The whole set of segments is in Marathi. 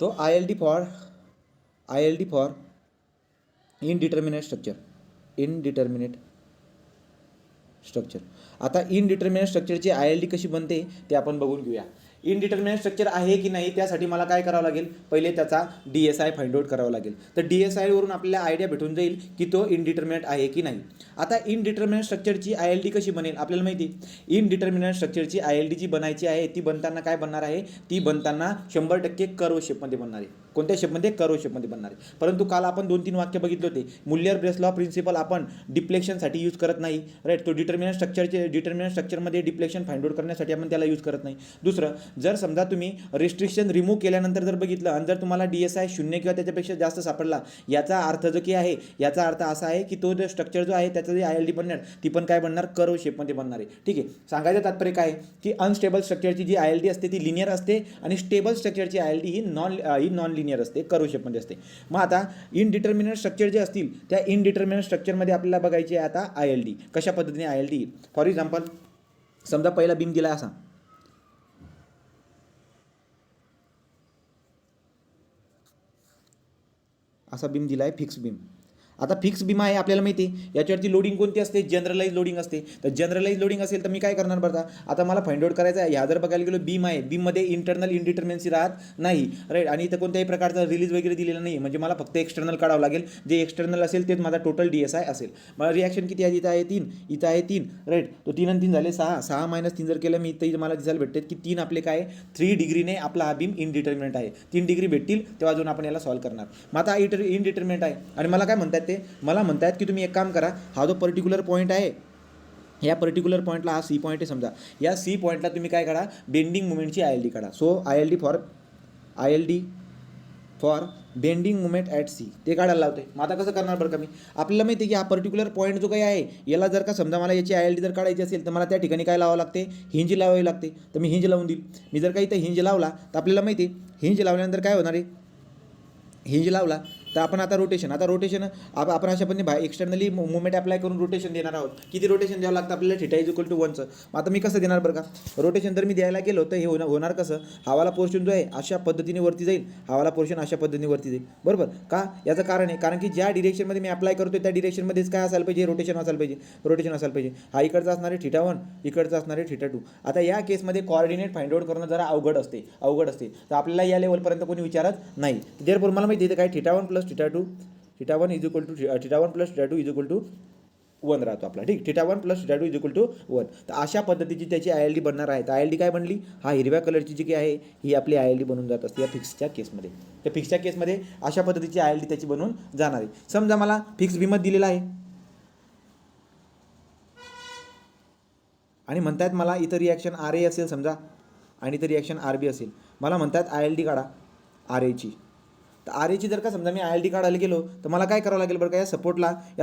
तो I L D for indeterminate structure. आता इनडिटर्मिनेट स्ट्रक्चरची आय-एल-डी कशी बनते ते आपण बघून घेऊया. इनडिटर्मिनेट स्ट्रक्चर आहे की नाही त्यासाठी मला काय करावं लागेल, पहिले त्याचा DSI फाइंड आउट करावं लागेल. तर DSI वरून आपल्याला आयडिया भेटून जाईल की तो इनडिटर्मिनेट आहे की नाही. आता इनडिटर्मिनेट स्ट्रक्चरची आय-एल-डी कशी बनेल आपल्याला माहिती आहे. इनडिटर्मिनेट स्ट्रक्चरची आय-एल-डी जी बनायची आहे ती बनताना काय बनणार आहे, ती बनताना 100% कर्व शेपमध्ये बनणार आहे. कोणत्या शेपमध्ये, कर्व शेपमध्ये बनणार आहे. परंतु काल आपण 2-3 वाक्य बघितले होते. मुल्यर-ब्रेसलॉ प्रिन्सिपल आपण डिफ्लेक्शनसाठी यूज करत नाही, राईट. तो डिटर्मिनेंट स्ट्रक्चरमध्ये डिफ्लेक्शन फाइंड आउट करण्यासाठी आपण त्याला यूज करत नाही. दुसरं, जर समजा तुम्ही रिस्ट्रिक्शन रिमूव्ह केल्यानंतर जर बघितलं आणि जर तुम्हाला DSI 0 किंवा त्याच्यापेक्षा जास्त सापडला, याचा अर्थ जो की आहे, याचा अर्थ असा आहे की तो जो स्ट्रक्चर जो आहे त्याचं जे आय-एल-डी बनणार ती पण काय बनणार, कर्व शेपमध्ये बनणार आहे. ठीक आहे. सांगायचं तात्पर्य काय की अनस्टेबल स्ट्रक्चरची जी आय-एल-डी असते ती लिनियर असते आणि स्टेबल स्ट्रक्चरची आय-एल-डी ही नॉन लिनियर असते, कर्व शेपमध्ये असते. मग आता इनडिटर्मिनेट स्ट्रक्चर जे असतील त्या इनडिटर्मिनेट स्ट्रक्चरमध्ये आपल्याला बघायची आहे आता आय-एल-डी कशा पद्धतीने आय-एल-डी. फॉर एक्झाम्पल, समजा पहिला बीम दिला असा बीम दिला आहे, फिक्स बीम. आता फिक्स बीम आहे आपल्याला माहिती आहे, याच्यावरती लोडिंग कोणती असते, जनरलाइज लोडिंग असते. तर जनरलाइज लोडिंग असेल तर मी काय करणार बरं, आता मला फाइंड आउट करायचं आहे. ह्या जर बघायला गेलो बीम आहे, बीममध्ये इंटरनल इनडिटर्मिनन्सी राहत नाही, राईट. आणि इथं कोणत्याही प्रकारचा रिलीज वगैरे दिलेला नाही, म्हणजे मला फक्त एक्सटर्नल काढावं लागेल. जे एक्सटर्नल असेल तेच माझा टोटल DSI असेल. मला रिॲक्शन किती आहे, इथं आहे 3, इथं आहे 3, राईट. तो 3 आणि 3 झाले 6, 6 - 3 जर केलं मी इथं मला दिसायला भेटते की 3 आपले काय 3 डिग्रीने आपला हा बीम इनडिटर्मिनेट आहे. 3 डिग्री भेटतील तेव्हा अजून आपण याला सॉल्व्ह करणार. मग आता इनडिटर्मिनेट आहे आणि मला काय म्हणतात ते, मला म्हणतात की तुम्ही एक काम करा, हा जो पर्टिक्युलर पॉईंट आहे, या पर्टिक्युलर पॉईंटला हा C पॉईंट आहे समजा, या C पॉईंटला तुम्ही काय करा, बेंडिंग मुवमेंटची आय-एल-डी काढा. So I-L-D for bending moment at C ते काढायला लावते. मग आता कसं करणार बरं का, मी आपल्याला माहिती आहे की हा पर्टिक्युलर पॉईंट जो काही आहे याला जर का समजा मला याची आय-एल-डी जर काढायची असेल तर मला त्या ठिकाणी काय लावावं लागते, हिंज लावावी लागते. तर मी हिंज लावून देईल. मी जर का इथं हिंज लावला तर आपल्याला माहिती आहे हिंज लावल्यानंतर काय होणार आहे, हिंज लावला तर आपण आता रोटेशन आपण अशा पद्धतीने एक्सटर्नली मुवमेंट अप्लाय करून रोटेशन देणार आहोत. किती रोटेशन द्यावं लागतं आपल्याला, θ = 1चं. मग आता मी कसं देणार बरं का, रोटेशन जर मी द्यायला गेलो तर हे होणार कसं, हवाला पोर्शन जो आहे अशा पद्धतीने वरती जाईल, हवाला पोर्शन अशा पद्धतीने वरती जाईल, बरोबर का. याचं कारण आहे कारण की ज्या डिरेक्शनमध्ये मी अप्लाय करतो त्या डिरेक्शनमध्येच काय असायला पाहिजे, रोटेशन असायला पाहिजे. हा इकडचा असणार आहे θ1, इकडचा असणार आहे θ2. आता या केसमध्ये कोऑर्डिनेट फाइंड आउट करणं जरा अवघड असते. तर आपल्याला या लेवलपर्यंत कोणी विचारत नाही. देअरफॉर मला माहिती आहे काय θ1 + θ2, θ1 + θ2 = 1 राहतो आपला, ठीक. θ1 + θ2 = 1. तर अशा पद्धतीची त्याची आय-एल-डी बनणार आहे. तर आय-एल-डी काय बनली, हा हिरव्या कलरची जी काही आहे ही आपली आय-एल-डी बनून जात असते या फिक्सच्या केसमध्ये. तर फिक्सच्या केसमध्ये अशा पद्धतीची आय-एल-डी त्याची बनून जाणार आहे. समजा मला फिक्स बीमच दिलेला आहे आणि म्हणतात मला इथं रिॲक्शन RA असेल समजा आणि इथं रिॲक्शन RB असेल. मला म्हणतात आय-एल-डी काढा RAची. तर RAची जर का समजा मी आय-एल-डी काढायला गेलो तर मला काय करावं लागेल बरं का, या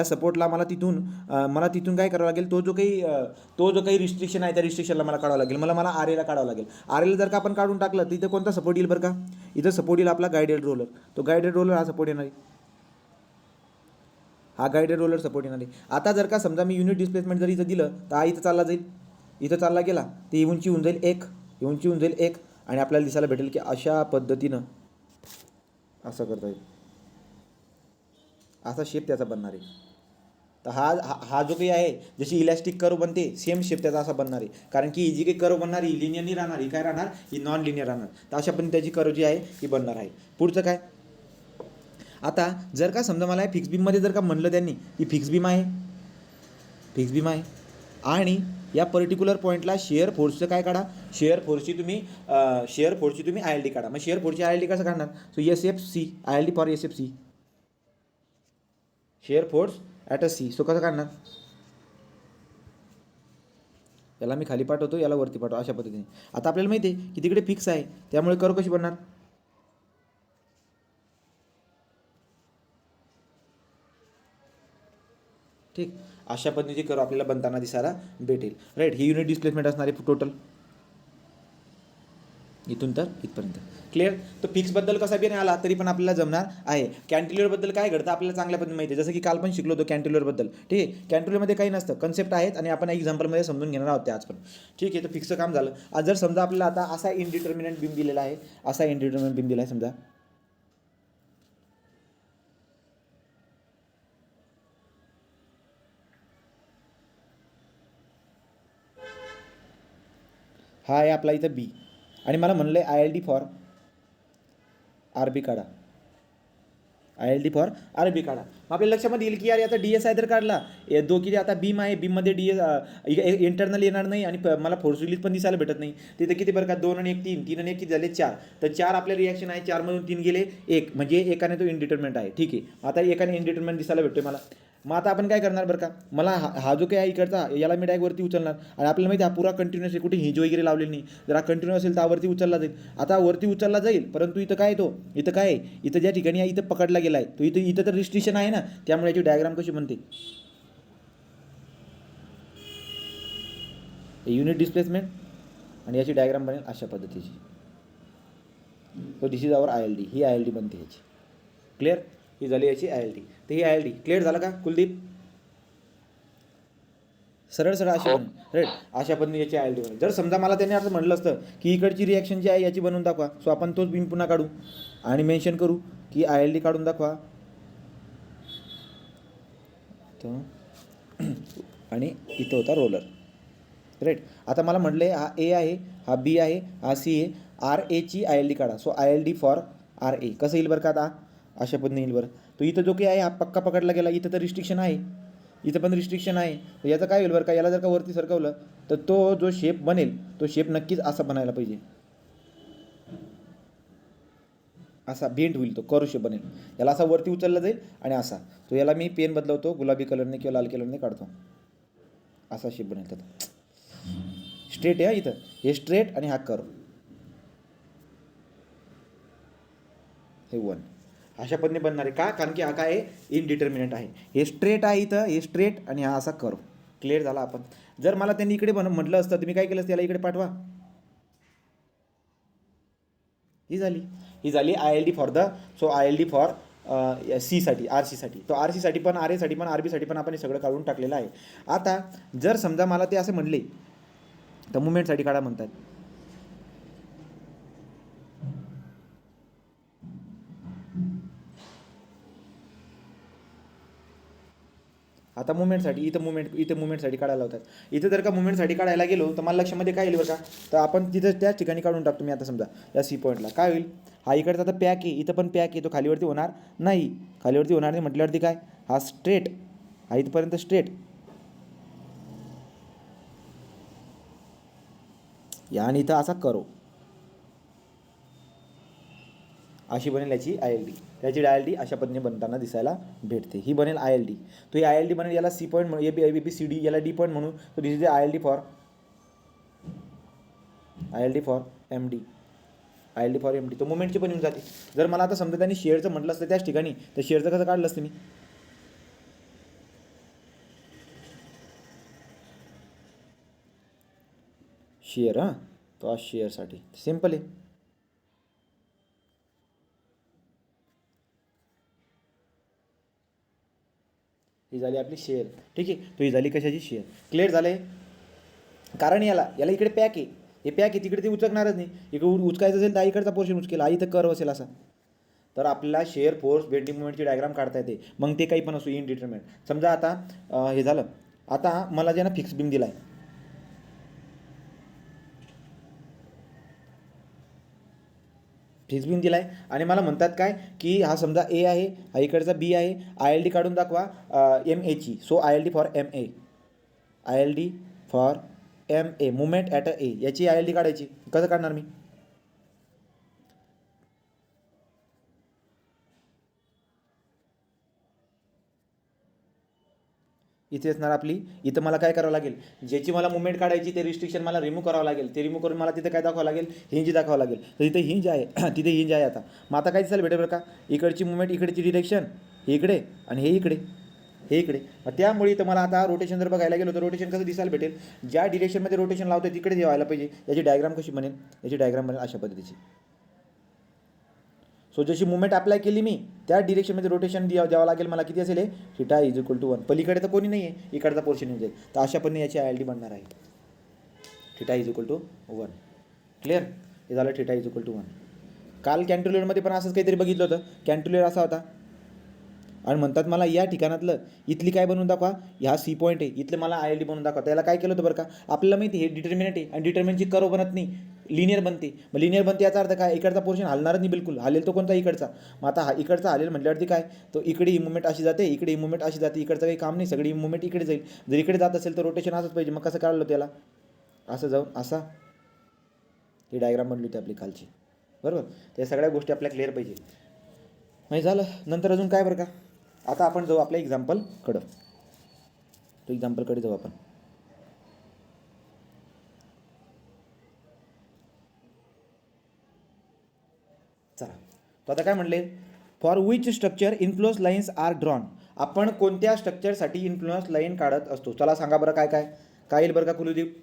सपोर्टला मला तिथून काय करावं लागेल, तो जो काही रिस्ट्रिक्शन आहे त्या रिस्ट्रिक्शनला मला काढावं लागेल. मला RAला काढावं लागेल. RAला जर का आपण काढून टाकलं तर इथं कोणता सपोर्ट येईल बरं का, इथं सपोर्ट येईल आपला गायडेड रोलर. तो गायडेड रोलर हा सपोर्ट येणार आहे, हा गायडेड रोलर सपोर्ट येणार आहे. आता जर का समजा मी युनिट डिस्प्लेसमेंट जर इथं दिलं तर हा इथं चालला जाईल, इथं चालला गेला तर ही उंची होऊन जाईल 1 आणि आपल्याला दिसायला भेटेल की अशा पद्धतीनं असं करता येईल, असा शेप त्याचा बनणार आहे. तर हा जो काही आहे जशी इलॅस्टिक कर्व बनते सेम शेप त्याचा असा बनणार आहे. कारण की ही जी काही कर्व बनणार ही लिनियर नाही राहणार, ही काय राहणार, ही नॉन लिनियर राहणार. तर अशा पण त्याची कर्व जी आहे ही बनणार आहे. पुढचं काय, आता जर का समजा मला फिक्स बीममध्ये जर का म्हणलं त्यांनी की फिक्स बीम आहे आणि या पर्टिक्युलर पॉईंटला शेअर फोर्सचं काय काढा, शेअर फोर्सची तुम्ही आय-एल-डी काढा. मग शेअर फोर्सची आय-एल-डी कसं काढणार, so SFC, I-L-D for SFC, share force at a C. So कसं काढणार, याला मी खाली पाठवतो, याला वरती पाठवतो, अशा पद्धतीने. आता आपल्याला माहिती आहे की तिकडे फिक्स आहे त्यामुळे कर्व कशी बनणार, ठीक. अशा पद्धतीची कर्व आपल्याला बनताना दिसायला भेटेल, राईट. ही युनिट डिस्प्लेसमेंट असणार आहे टोटल इथून तर इथपर्यंत. क्लिअर. तर फिक्सबद्दल कसा बी नाही आला तरी पण आपल्याला जमणार आहे. कॅन्टिलिव्हरबद्दल काय घडतं आपल्याला चांगल्या पद्धतीने माहिती आहे, जसं की काल पण शिकलो होतो कॅन्टिलिव्हरबद्दल, ठीक आहे. कॅन्टिलिव्हरमध्ये काही नसतं, कन्सेप्ट आहेत आणि आपण एक्झाम्पलमध्ये समजून घेणार आहोत ते आज पण, ठीक आहे. तर फिक्सचं काम झालं. आज जर समजा आपल्याला आता असा इनडिटर्मिनेंट बीम दिलेला आहे, समजा हा आहे आपला इथं बी, आणि मला म्हणलं आहे ILD फॉर RB काढा, ILD फॉर RB काढा. मग आपल्या लक्षामध्ये येईल की यार याचा DSI तर काढला, दोघी आता बीम आहे, बीममध्ये इंटरनल येणार नाही आणि मला फोर्स रिलीज पण दिसायला भेटत नाही. तिथे किती बरं का, 2 आणि 1 3, 3 आणि 1 किती झाले 4, तर 4 आपले रिॲक्शन आहे, 4मधून 3 गेले 1, म्हणजे एकाने तो इनडिटर्मिनेंट आहे. ठीक आहे, आता एकाने इनडिटर्मिनेंट दिसायला भेटतोय मला. मग आता आपण काय करणार बरं का, मला हा जो काही आहे इकडचा याला मी डायरेक्ट वरती उचलणार, आणि आपल्याला माहिती आहे हा पुरा कंटिन्यूअस आहे, कुठे हिंज वगैरे लावलेली नाही. जर हा कंटिन्यूअस असेल तर वरती उचलला जाईल. आता वरती उचलला जाईल, परंतु इथं काय तो इथं काय आहे, इथं ज्या ठिकाणी आहे इथं पकडला गेला आहे तो इथं तर रिस्ट्रिक्शन आहे ना, त्यामुळे याची डायग्राम कशी बनते, युनिट डिस्प्लेसमेंट, आणि याची डायग्राम बनेल अशा पद्धतीची. तो दिस इज आवर ILD, ही ILD बनते याची. क्लिअर, ही झाली याची ILD. तर ही ILD क्लिअर झालं का कुलदीप? सरळ सरळ अशी बनेल, राईट, अशा पद्धतीने याची ILD बनेल. जर समजा मला त्याने असं म्हटलं असतं की इकडची रिॲक्शन जी आहे याची बनवून दाखवा, सो आपण तोच बीम पुन्हा काढू आणि मेन्शन करू की ILD काढून दाखवा, आणि इथं होता रोलर, राईट. आता मला म्हटलं आहे हा A आहे, हा B आहे, हा C आहे, RAची ILD काढा, सो ILD फॉर RA कसं येईल बरं का, आता अशा पद्धतीने येईल बरं. तो इथं जो काही आहे हा पक्का पकडला गेला, इथं तर रिस्ट्रिक्शन आहे, इथं पण रिस्ट्रिक्शन आहे. तर याचं काय होईल बरं का, याला जर का वरती सरकवलं तर तो जो शेप बनेल तो शेप नक्कीच असा बनायला पाहिजे, असा बेंट होईल, तो कर्व शेप बनेल. याला असा वरती उचलला जाईल आणि असा, तो याला मी पेन बदलवतो, गुलाबी कलरने किंवा लाल कलरने काढतो, असा शेप बनेल. त्याचा स्ट्रेट आहे, इथं हे स्ट्रेट आणि हा कर्व, हे 1 अशा पद्धतीने बनणार आहे का, कारण की हा काय आहे इनडिटर्मिनेंट आहे. हे स्ट्रेट आहे इथं, हे स्ट्रेट आणि हा असा कर्व. क्लिअर झाला. आपण जर मला त्यांनी इकडे म्हटलं असतं तर मी काय केलं असतं, याला इकडे पाठवा, ही झाली ILD for the, so ILD for C साठी, RC साठी. तो RC साठी पण, RA साठी पण, RB साठी पण आपण हे सगळं काढून टाकलेलं आहे. आता जर समजा मला ते असे म्हणले तर मुवमेंटसाठी काढा म्हणतात. आता मुवमेंटसाठी इथं मुवमेंटसाठी काढायला होतात. इथं जर का मुवमेंटसाठी काढायला गेलो तर मला लक्षामध्ये काय येईल बरं का, तर आपण तिथं त्याच ठिकाणी काढून टाकतो. मी आता समजा या C पॉईंटला काय होईल, हा इकडचा आता पॅक आहे, इथं पण पॅक आहे, तो खालीवरती होणार नाही. खालीवरती होणार नाही म्हटल्यावरती काय, हा स्ट्रेट, हा इथपर्यंत स्ट्रेट, या आणि इथं असा करो, अशी बनेल याची ILD. त्याची ILD अशा पद्धतीने बनताना दिसायला भेटते, ही बनेल ILD. तो ही ILD बनेल, याला C पॉईंट म्हणू, ABCD, याला D पॉईंट म्हणू. तो this is ILD for MD, ILD for MD. तो मुवमेंटची पण येऊन जाते. जर मला आता समजा त्यांनी शेअरचं म्हटलं असतं त्याच ठिकाणी, तर शेअरचं कसं काढलं असतं मी, शेअर, हां तो शेअरसाठी सिम्पल आहे. ही झाली आपली शेअर. ठीक आहे, तो ही झाली कशाची, शेअर. क्लिअर झालं आहे. कारण याला इकडे पॅक आहे, हे पॅक आहे, तिकडे ते उचकणारच नाही. इकडे उचकायचं असेल तर इकडचा पोर्शन उचकेल, हा इथं कर्व असेल असा. तर आपल्याला शेअर फोर्स बेंडिंग मुवमेंटची डायग्राम काढता येते. मग ते काही पण असो इनडिटर्मिनेंट. समजा आता हे झालं, आता मला जे ना फिक्स बीम दिला आहे, फिक्स बीम दिला आहे, आणि मला म्हणतात काय की हा समजा A आहे, हा इकडचा B आहे, ILD काढून दाखवा MAची, so ILD for MA, ILD for MA, moment at A, याची ILD काढायची. कसं काढणार मी, इथे असणार आपली, इथं मला काय करावं लागेल, ज्याची मला मुवमेंट काढायची ते रिस्ट्रिक्शन मला रिमूव्ह करावं लागेल. ते रिमूव्ह करून मला तिथे काय दाखवावं लागेल, हिंज दाखवावं लागेल. तर तिथे हिंज आहे तिथे हिंज आहे. आता मग आता काय दिसायला भेटेल बरं का, इकडची मुवमेंट, इकडची डिरेक्शन हे इकडे, आणि हे इकडे, हे इकडे. त्यामुळे तर मला आता रोटेशन जर बघायला गेलो तर रोटेशन कसं दिसायला भेटेल, ज्या डिरेक्शनमध्ये रोटेशन लावतो तिकडे व्हायला पाहिजे. याची डायग्राम कशी बनेल, याची डायग्राम बनेल अशा पद्धतीची. सो जशी मुवमेंट अप्लाय केली मी त्या डिरेक्शनमध्ये रोटेशन द्यावं लागेल मला. किती असेल हे, थिटा इज इक्वल टू 1. पलीकडे तर कोणी नाही आहे, इकडचा पोर्शन येऊन जाईल. तर अशा पद्धतीने याची ILD बनणार आहे, theta is equal to 1. Clear, हे झालं थिटा इज इक्वल टू 1. काल कॅन्टिलिव्हरमध्ये पण असंच काहीतरी बघितलं होतं. कॅन्टिलिव्हर असा होता, आणि म्हणतात मला या ठिकाणातलं इथली काय बनवून दाखवा, ह्या सी पॉईंट आहे, इथलं मला ILD बनवून दाखवा. त्याला काय केलं होतं बरं का, आपल्याला माहिती हे डिटर्मिनंट आहे आणि डिटर्मिनंटची कर्व बनत नाही, लिनियर बनते. मग लिनियर बनते याचा अर्थ काय, इकडचा पोर्शन हलणारच नाही बिलकुल, हालेल तो कोणता इकडचा. मग आता हा इकडचा हालेल म्हटल्यावरती काय, तो इकडे ही मुवमेंट अशी जाते, इकडे ही मुवमेंट अशी जाते, इकडचं काही काम नाही, सगळी मुवमेंट इकडे जाईल. जर इकडे जात असेल तर रोटेशन असंच पाहिजे. मग कसं काढलं त्याला, असं जाऊन असा, ही डायग्राम बनली होती आपली कालची, बरोबर. त्या सगळ्या गोष्टी आपल्या क्लिअर पाहिजे. म्हणजे झालं. नंतर अजून काय बरं का, आता आपण जाऊ आपल्या एक्झाम्पलकडं. तो एक्झाम्पलकडे जाऊ आपण. चला, तो आता काय म्हणले, for which structure influence lines are drawn. आपण कोणत्या स्ट्रक्चरसाठी इन्फ्लुअन्स लाईन काढत असतो. चला सांगा बरं काय काय काय येईल बरं का कुलदीप.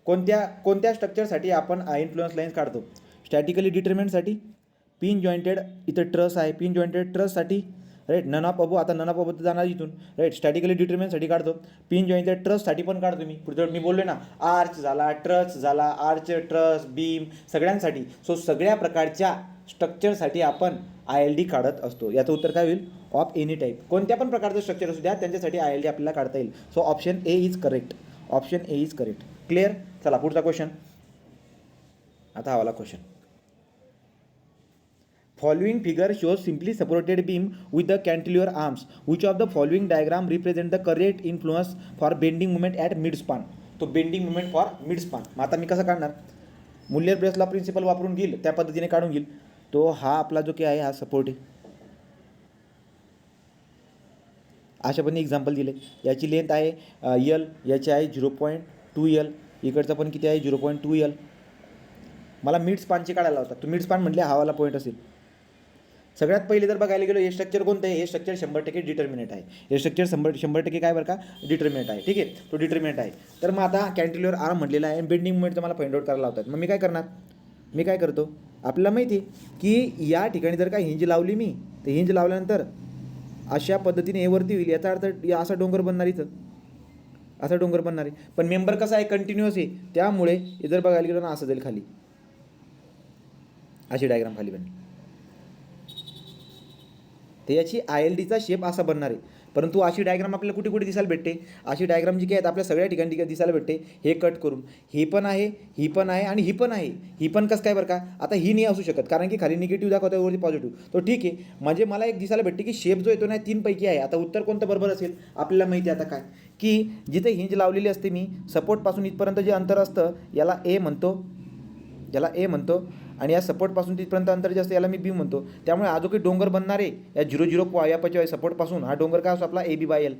कोणत्या स्ट्रक्चरसाठी आपण इन्फ्लुअन्स लाईन्स काढतो. स्टॅटिकली डिटर्मिनंटसाठी, पिन जॉईंटेड, इथं ट्रस आहे, पिन जॉईंटेड ट्रससाठी, राईट. नन ऑफ अबो, आता नन ऑफ अबो तर जाणार इथून, राईट. स्टॅटिकली डिटर्मिनंटसाठी काढतो, पिन जॉईंटेड ट्रससाठी पण काढतो मी. पुढे मी बोललो ना, आर्च झाला, ट्रस झाला, आर्च, ट्रस, बीम, सगळ्यांसाठी. सो सगळ्या प्रकारच्या स्ट्रक्चरसाठी आपण ILD काढत असतो. याचं उत्तर काय होईल, ऑफ एनी टाईप. कोणत्या पण प्रकारचं स्ट्रक्चर असू द्या त्यांच्यासाठी ILD आपल्याला काढता येईल. So option A is correct, option A is correct. Clear. चला पुढचा क्वेश्चन. आता हा वाला question. Following figure shows simply supported beam with the cantilever arms. Which of the following diagram represent the correct influence for bending moment at midspan? तो बेंडिंग मुवमेंट फॉर मिडस्पान. मग आता मी कसं काढणार, मुल्यर ब्रेसला प्रिन्सिपल वापरून घेईल त्या पद्धतीने काढून घेईल. तो हा आपला जो काय आहे हा सपोर्ट आहे. अशा पण एक्झाम्पल दिले. याची लेंथ आहे L, याची आहे 0.2L, इकडचा पण किती आहे 0.2L. मला मिड स्पानचे काढायला होता. तो मिड स्पान म्हटले हावाला पॉईंट असेल. सगळ्यात पहिले जर बघायला गेलो, हे स्ट्रक्चर कोणतं आहे, हे स्ट्रक्चर 100% डिटर्मिनेट आहे. हे स्ट्रक्चर 100% काय बरं का, डिटर्मिनेट आहे. ठीक आहे, तो डिटर्मिनेट आहे. तर मग आता कॅन्टिलिव्हर आर्म म्हटलेला आहे आणि बेंडिंग मुवमेंटचं मला फाइंड आउट करायला होतात. मग मी काय करणार, मी काय करतो, आपल्याला माहिती आहे की या ठिकाणी जर का हिंज लावली मी, तर हिंज लावल्यानंतर अशा पद्धतीने हे वरती होईल. याचा अर्थ असा डोंगर बनणार, इथं असा डोंगर बनणार आहे. पण मेंबर कसा आहे, कंटिन्युअस आहे, त्यामुळे हे जर बघायला गेलो ना असं जाईल खाली, अशी डायग्राम खाली बनली. तर याची ILDचा शेप असा बनणार आहे. परंतु अशी डायग्राम आपल्याला कुठे कुठे दिसायला भेटते, अशी डायग्राम जी काय आहेत आपल्या सगळ्या ठिकाणी दिसायला भेटते. हे कट करून ही पण आहे, ही पण आहे आणि ही पण आहे. ही पण कसं काय बरं का, आता ही नाही असू शकत कारण की खाली निगेटिव्ह दाखवतो वरती पॉझिटिव्ह. तो ठीक आहे, म्हणजे मला एक दिसायला भेटते की शेप जो येतो ना 3 पैकी आहे. आता उत्तर कोणतं बरोबर असेल आपल्याला माहिती आहे. आता काय की जिथे हिंज लावलेली असते मी, सपोर्टपासून इथपर्यंत जे अंतर असतं याला A म्हणतो, याला A म्हणतो, आणि या सपोर्टपासून तिथपर्यंत अंतर जे असतं याला मी B म्हणतो. त्यामुळे हा जो काही डोंगर बनणार आहे या 0 या पॉईंट सपोर्टपासून, हा डोंगर काय असतो आपला AB/L.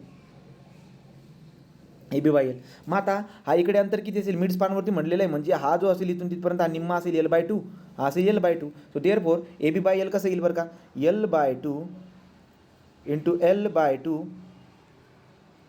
मग आता हा इकडे अंतर किती असेल, मिड स्पानवरती म्हणलेलं आहे, म्हणजे हा जो असेल इथून तिथपर्यंत हा निम्मा असेल L/2, हा असेल L/2. सो देअरफॉर AB/L कसं येईल बरं का, L/2 into L/2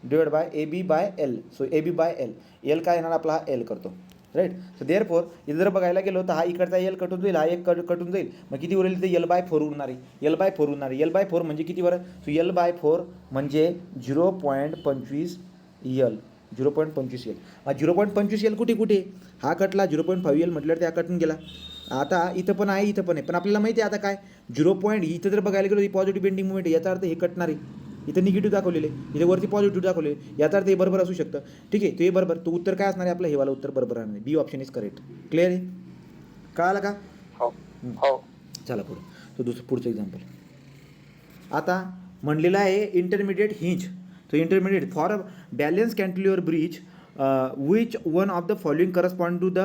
divide by AB/L. So AB/L, L काय येणार आपला, हा L करतो, राईट. सो देअरफॉर इथं जर बघायला गेलो तर हा इकडचा L कटून जाईल, हा एक कटून जाईल. मग किती उरेल ते L/4 उरणार आहे. L/4 उरणार आहे. L/4 म्हणजे किती बरं, सो L/4 म्हणजे 0.25L, 0.25L. मग 0.25L कुठे कुठे, हा कटला 0.5L म्हटल्यावर त्या कटून गेला. आता इथं पण आहे, इथं पण आहे, पण आपल्याला माहिती आहे आता काय 0. इथं जर बघायला गेलो ही पॉझिटिव्ह बेंडिंग मुवमेंट, याचा अर्थ हे कटणार आहे. इथं निगेटिव्ह दाखवलेले, इथे वरती पॉझिटिव्ह दाखवले, याचा अर्थ हे बरोबर असू शकतं. ठीक आहे, ते बरोबर. तो उत्तर काय असणार आहे आपलं, हे वाला उत्तर बरोबर आहे. B option is correct. Clear आहे, कळालं का. हो हो. चला पुढं. तो पुढचं एक्झाम्पल आता म्हणलेलं आहे इंटरमिडिएट हिंज. तो intermediate for balance cantilever bridge which one of the following correspond to the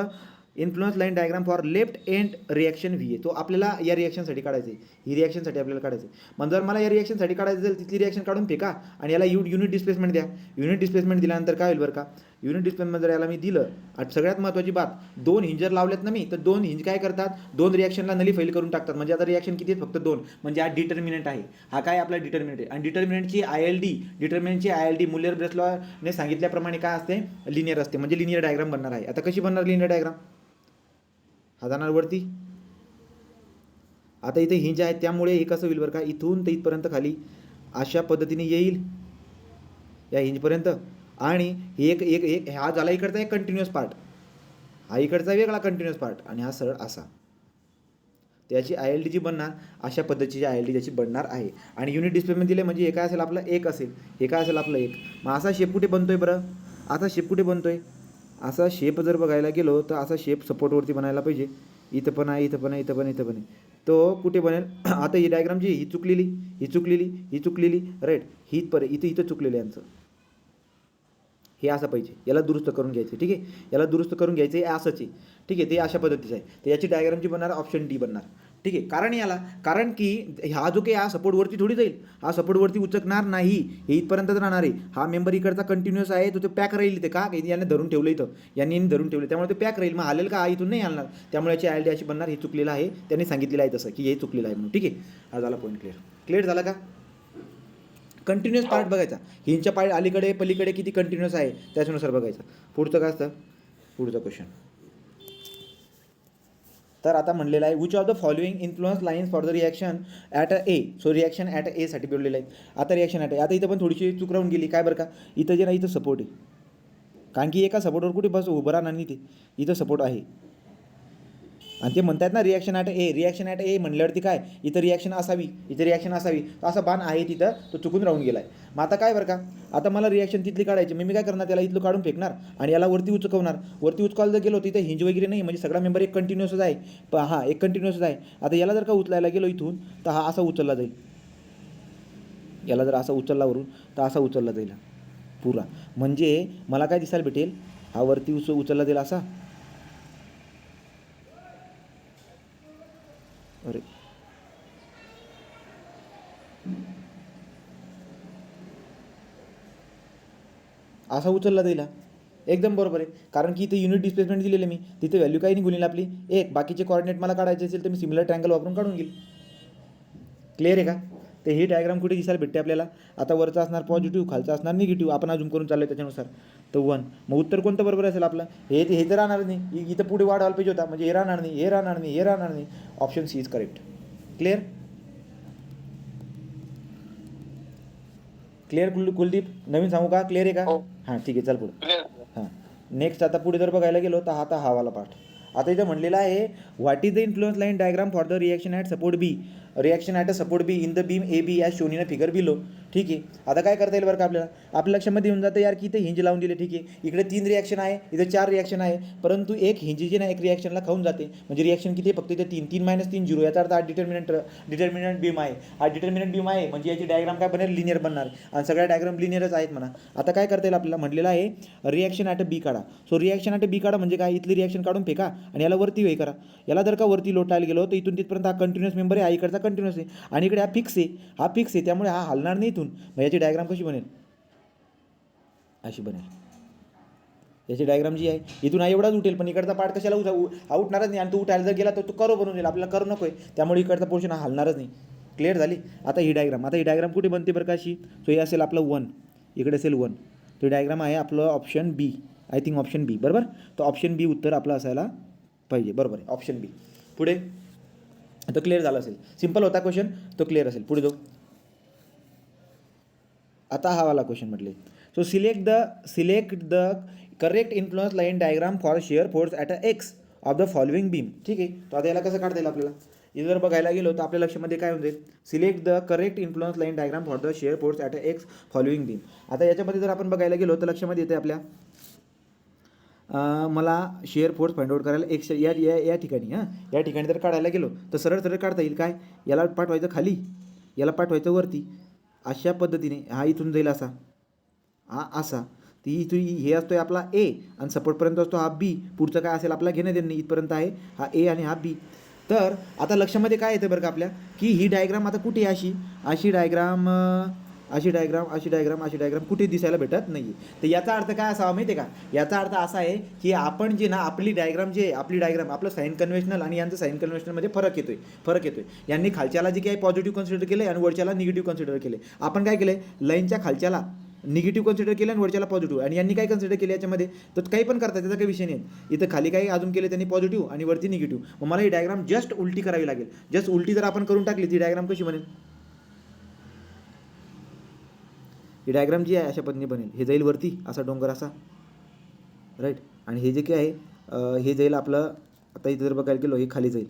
influence line diagram for left end reaction VA. तो आपल्याला या रिॲक्शनसाठी काढायचं आहे, ही रिॲक्शनसाठी आपल्याला काढायचं आहे. मग जर मला या रिॲक्शनसाठी काढायचं असेल तिथली रिॲक्शन काढून फेका आणि याला युनिट डिस्प्लेसमेंट द्या. युनिट डिस्प्लेसमेंट दिल्यानंतर काय होईल बरं का, युनिट डिस्प्लेसमेंट जर याला मी दिलं, आणि सगळ्यात महत्त्वाची बात, 2 हिंजर लावलेत ना मी, तर 2 हिंज काय करतात, 2 रिॲक्शनला नलिफाईल करून टाकतात. म्हणजे आता रिॲक्शन किती फक्त 2, म्हणजे हा डिटर्मिनंट आहे. हा काय आपला डिटर्मिनंट आहे. आणि डिटर्मिनंटची ILD मुल्यर ब्रेसलॉने सांगितल्याप्रमाणे काय असते, लिनियर असते. म्हणजे लिनियर डायग्राम बनणार आहे. आता कशी बनणार लिनियर डायग्राम, हा जाणार वरती. आता इथे हिंज आहे त्यामुळे हे कसं होईल बरं का, इथून तर इथपर्यंत खाली अशा पद्धतीने येईल या हिंजपर्यंत. आणि एक एक एक हा झाला इकडचा एक कंटिन्युअस पार्ट, हा इकडचा वेगळा कंटिन्युअस पार्ट, आणि हा सरळ असा. त्याची ILD जी बनणार अशा पद्धतीची ILD त्याची बनणार आहे. आणि युनिट डिस्प्लेसमेंट दिले म्हणजे हे काय असेल आपलं 1 असेल, हे काय असेल आपलं 1. मग असा शेप कुठे बनतोय बरं, असा शेप कुठे बनतोय, असा शेप जर बघायला गेलो तर असा शेप सपोर्टवरती बनायला पाहिजे. इथं पण आहे, इथं पण आहे, इथं पण, इथं पण आहे. तो कुठे बनेल आता ही डायग्रामची ही चुकलेली, ही चुकलेली, ही चुकलेली, राईट, ही इथं चुकलेलं आहे यांचं. हे असं पाहिजे, याला दुरुस्त करून घ्यायचं. ठीक आहे, याला दुरुस्त करून घ्यायचं आहे असंच आहे. ठीक आहे, ते अशा पद्धतीचं आहे. तर याची डायग्रामची बनणार ऑप्शन डी बनणार. ठीक आहे, कारण की हा जो काही हा सपोर्टवरती थोडी जाईल, हा सपोर्टवरती उचकणार नाही, हे इथपर्यंतच राहणार आहे. हा मेंबर इकडचा कंटिन्युअस आहे, तो पॅक राहील इथे. का याने धरून ठेवलं इथं, यांनी धरून ठेवलं, त्यामुळे ते पॅक राहील. मग हालेल का, इथून नाही हलणार. त्यामुळे याची ILD अशी बनणार. हे चुकलेलं आहे, त्यांनी सांगितलेलं आहे तसं की हे चुकलेलं आहे म्हणून. ठीक आहे, हा झाला पॉईंट क्लिअर झाला का. कंटिन्युअस पार्ट बघायचा, हिंच्या पार्ट अलीकडे पलीकडे किती कंटिन्युअस आहे त्याच्यानुसार बघायचं. पुढचं काय असतं, पुढचं क्वेश्चन. तर आता म्हणलेलं आहे which of the following influence lines for the reaction at A. So reaction at A साठी बोललेलं आहे. आता रिॲक्शन ॲट ए, आता इथं पण थोडीशी चूक राहून गेली. काय बरं का, इथं जे नाही इथं सपोर्ट आहे, कारण की एका सपोर्टवर कुठे बस उभं राहणार नाही, ते इथं सपोर्ट आहे. आणि ते म्हणतात ना रिॲक्शन ॲट ए म्हणल्यावरती काय, इथं रिॲक्शन असावी, इथं रिॲक्शन असावी. तर असा बाण आहे तिथं, तो चुकून राहून गेला आहे. मग आता काय बरं का, आता मला रिॲक्शन तिथली काढायची. मी काय करणार, त्याला इथलं काढून फेकणार आणि याला वरती उचकवणार. वरती उचकायला जर गेलो तिथं हिंज वगैरे नाही, म्हणजे सगळा मेंबर एक कंटिन्युअसच आहे. हा एक कंटिन्युअसच आहे. आता याला जर का उचलायला गेलो इथून, तर हा असा उचलला जाईल. याला जर असा उचलला वरून, तर असा उचलला जाईल पुरा. म्हणजे मला काय दिसायला भेटेल, हा वरती उचलला जाईल असा. अरे असा उचलला जाईल एकदम बरोबर आहे. कारण की इथे युनिट डिस्प्लेसमेंट दिलेलं मी, तिथे व्हॅल्यू काही नाही गुणिले आपली 1. बाकीचे कोऑर्डिनेट मला काढायचे असेल तर मी सिमिलर ट्रँगल वापरून काढून घेईल. क्लिअर आहे का. तर ही डायग्राम कुठे दिसायला भेटते आपल्याला. आता वरचा असणार पॉझिटिव्ह, खालचा असणार निगेटिव्ह. आपण अजून करून चाललो त्याच्यानुसार. तर 1. मग उत्तर कोणतं बरोबर असेल आपलं, हे तर राहणार नाही, इथं पुढे वाढ व्हायला पाहिजे होता. म्हणजे हे राहणार नाही, हे राहणार नाही, हे राहणार नाही. Option C is correct. Clear Kuldeep, नवीन सांगू का, क्लिअर आहे का. हां ठीक आहे, चल पुढे. हां नेक्स्ट आता पुढे जर बघायला गेलो तर आता हा वाला पार्ट. आता इथं म्हणलेलं आहे what is the influence line diagram for the reaction at support B. Reaction at a support B in the beam A B as shown in a figure below. ठीक आहे, आता काय करता येईल बरं का आपल्याला. आपल्या लक्षामध्ये येऊन जातं यार की इथे हिंज लावून दिले. ठीक आहे, इकडे 3 रिॲक्शन आहे, इथे 4 रिॲक्शन आहे, परंतु एक हिंज जी नाही एक रिॲक्शनला खाऊन जाते. म्हणजे रिॲक्शन किती फक्त इथे 3 3 - 3 0. याचा अर्थ हा डिटर्मिनंट बीम आहे. हा डिटर्मिनंट बीम आहे म्हणजे याची डायग्राम काय बनेल, लिनियर बनणार. आणि सगळ्या डायग्राम लिनियरच आहेत म्हणा. आता काय करता येईल आपल्याला, म्हटलेलं आहे रिॲक्शन ॲट बी काढा. सो रिॲक्शन ॲट बी काढा म्हणजे काय, इथली रिॲक्शन काढून फेका आणि याला वरती वे करा. याला जर का वरती लोटायला गेलो तर इथून तिथपर्यंत हा कंटिन्युअस मेंबर आहे, हा इकडचा कंटिन्युअस आहे आणि इकडे हा फिक्स आहे, त्यामुळे हा हलणार नाही इथून. मग याची डायग्राम कशी बनेल, अशी बनेल. याची डायग्राम जी आहे इथून हा एवढाच उठेल, पण इकडचा पार्ट कशाला उठणारच नाही. आणि तो उठायला जर गेला तर तो करो बनून येईल. आपल्याला करू नको आहे, त्यामुळे इकडचा पोर्शन हा हलणारच नाही. क्लिअर झाली. आता ही डायग्राम कुठे बनते बरं का अशी. सो हे असेल आपलं 1, इकडे असेल 1. तो डायग्राम आहे आपलं option B. I think option B बरोबर. तर ऑप्शन बी उत्तर आपलं असायला पाहिजे. बरोबर आहे, ऑप्शन बी. पुढे आता क्लिअर झालं असेल, सिंपल होता क्वेश्चन, तो क्लिअर असेल. पुढे जाऊ. आता हा वाला क्वेश्चन म्हटले. So select the correct influence line diagram for shear force at a x of the following beam. ठीक आहे, तो आता याला कसं काढता येईल आपल्याला. इथं जर बघायला गेलो तर आपल्या लक्षामध्ये काय होते, select the correct influence line diagram for the share force at a x following beam. आता याच्यामध्ये जर आपण बघायला गेलो तर लक्षामध्ये येते आपल्या मला शेअर फोर्स फाइंड आउट करायला एक या ठिकाणी या ठिकाणी जर काढायला गेलो तर सरळ सरळ काढता येईल. काय, याला पाठवायचं खाली, याला पाठवायचं वरती, अशा पद्धतीने. हा इथून जाईल असा, हा असा. ती इथून हे असतोय आपला ए आणि सपोर्टपर्यंत असतो हा बी. पुढचं काय असेल आपला घेणं देणं, इथपर्यंत आहे हा ए आणि हा बी. तर आता लक्षामध्ये काय येतं बरं का आपल्या, की ही डायग्राम आता कुठे अशी डायग्राम कुठे दिसायला भेटत नाही. तर याचा अर्थ काय असावा माहिती आहे का, याचा अर्थ असा आहे की आपण जे ना आपली डायग्राम आपलं साइन कन्व्हेन्शनल आणि यांचं साइन कन्व्हेन्शनलमध्ये फरक येतोय. यांनी खालच्याला जे काही पॉझिटिव्ह कन्सिडर केलं आणि वरच्याला निगेटिव्ह कन्सिडर केले. आपण काय केलं, लाईनच्या खालच्याला निगेटिव्ह कन्सिडर केलं आणि वरच्याला पॉझिटिव्ह. आणि यांनी काय कन्सिडर केलं याच्यामध्ये, तर काही पण करतात, त्याचा काही विषय नाही. इथं खाली काही अजून केले त्यांनी पॉझिटिव्ह आणि वरती निगेटिव्ह. मग मला ही डायग्राम जस्ट उलटी करावी लागेल. जस्ट उलटी जर आपण करून टाकली ती डायग्राम कशी बनेल, ही डायग्राम जी आहे अशा पद्धतीने बनेल. हे जाईल वरती असा डोंगर असा, राईट. आणि हे जे काय आहे हे जाईल आपलं, आता इथं जर बघायला गेलो हे खाली जाईल.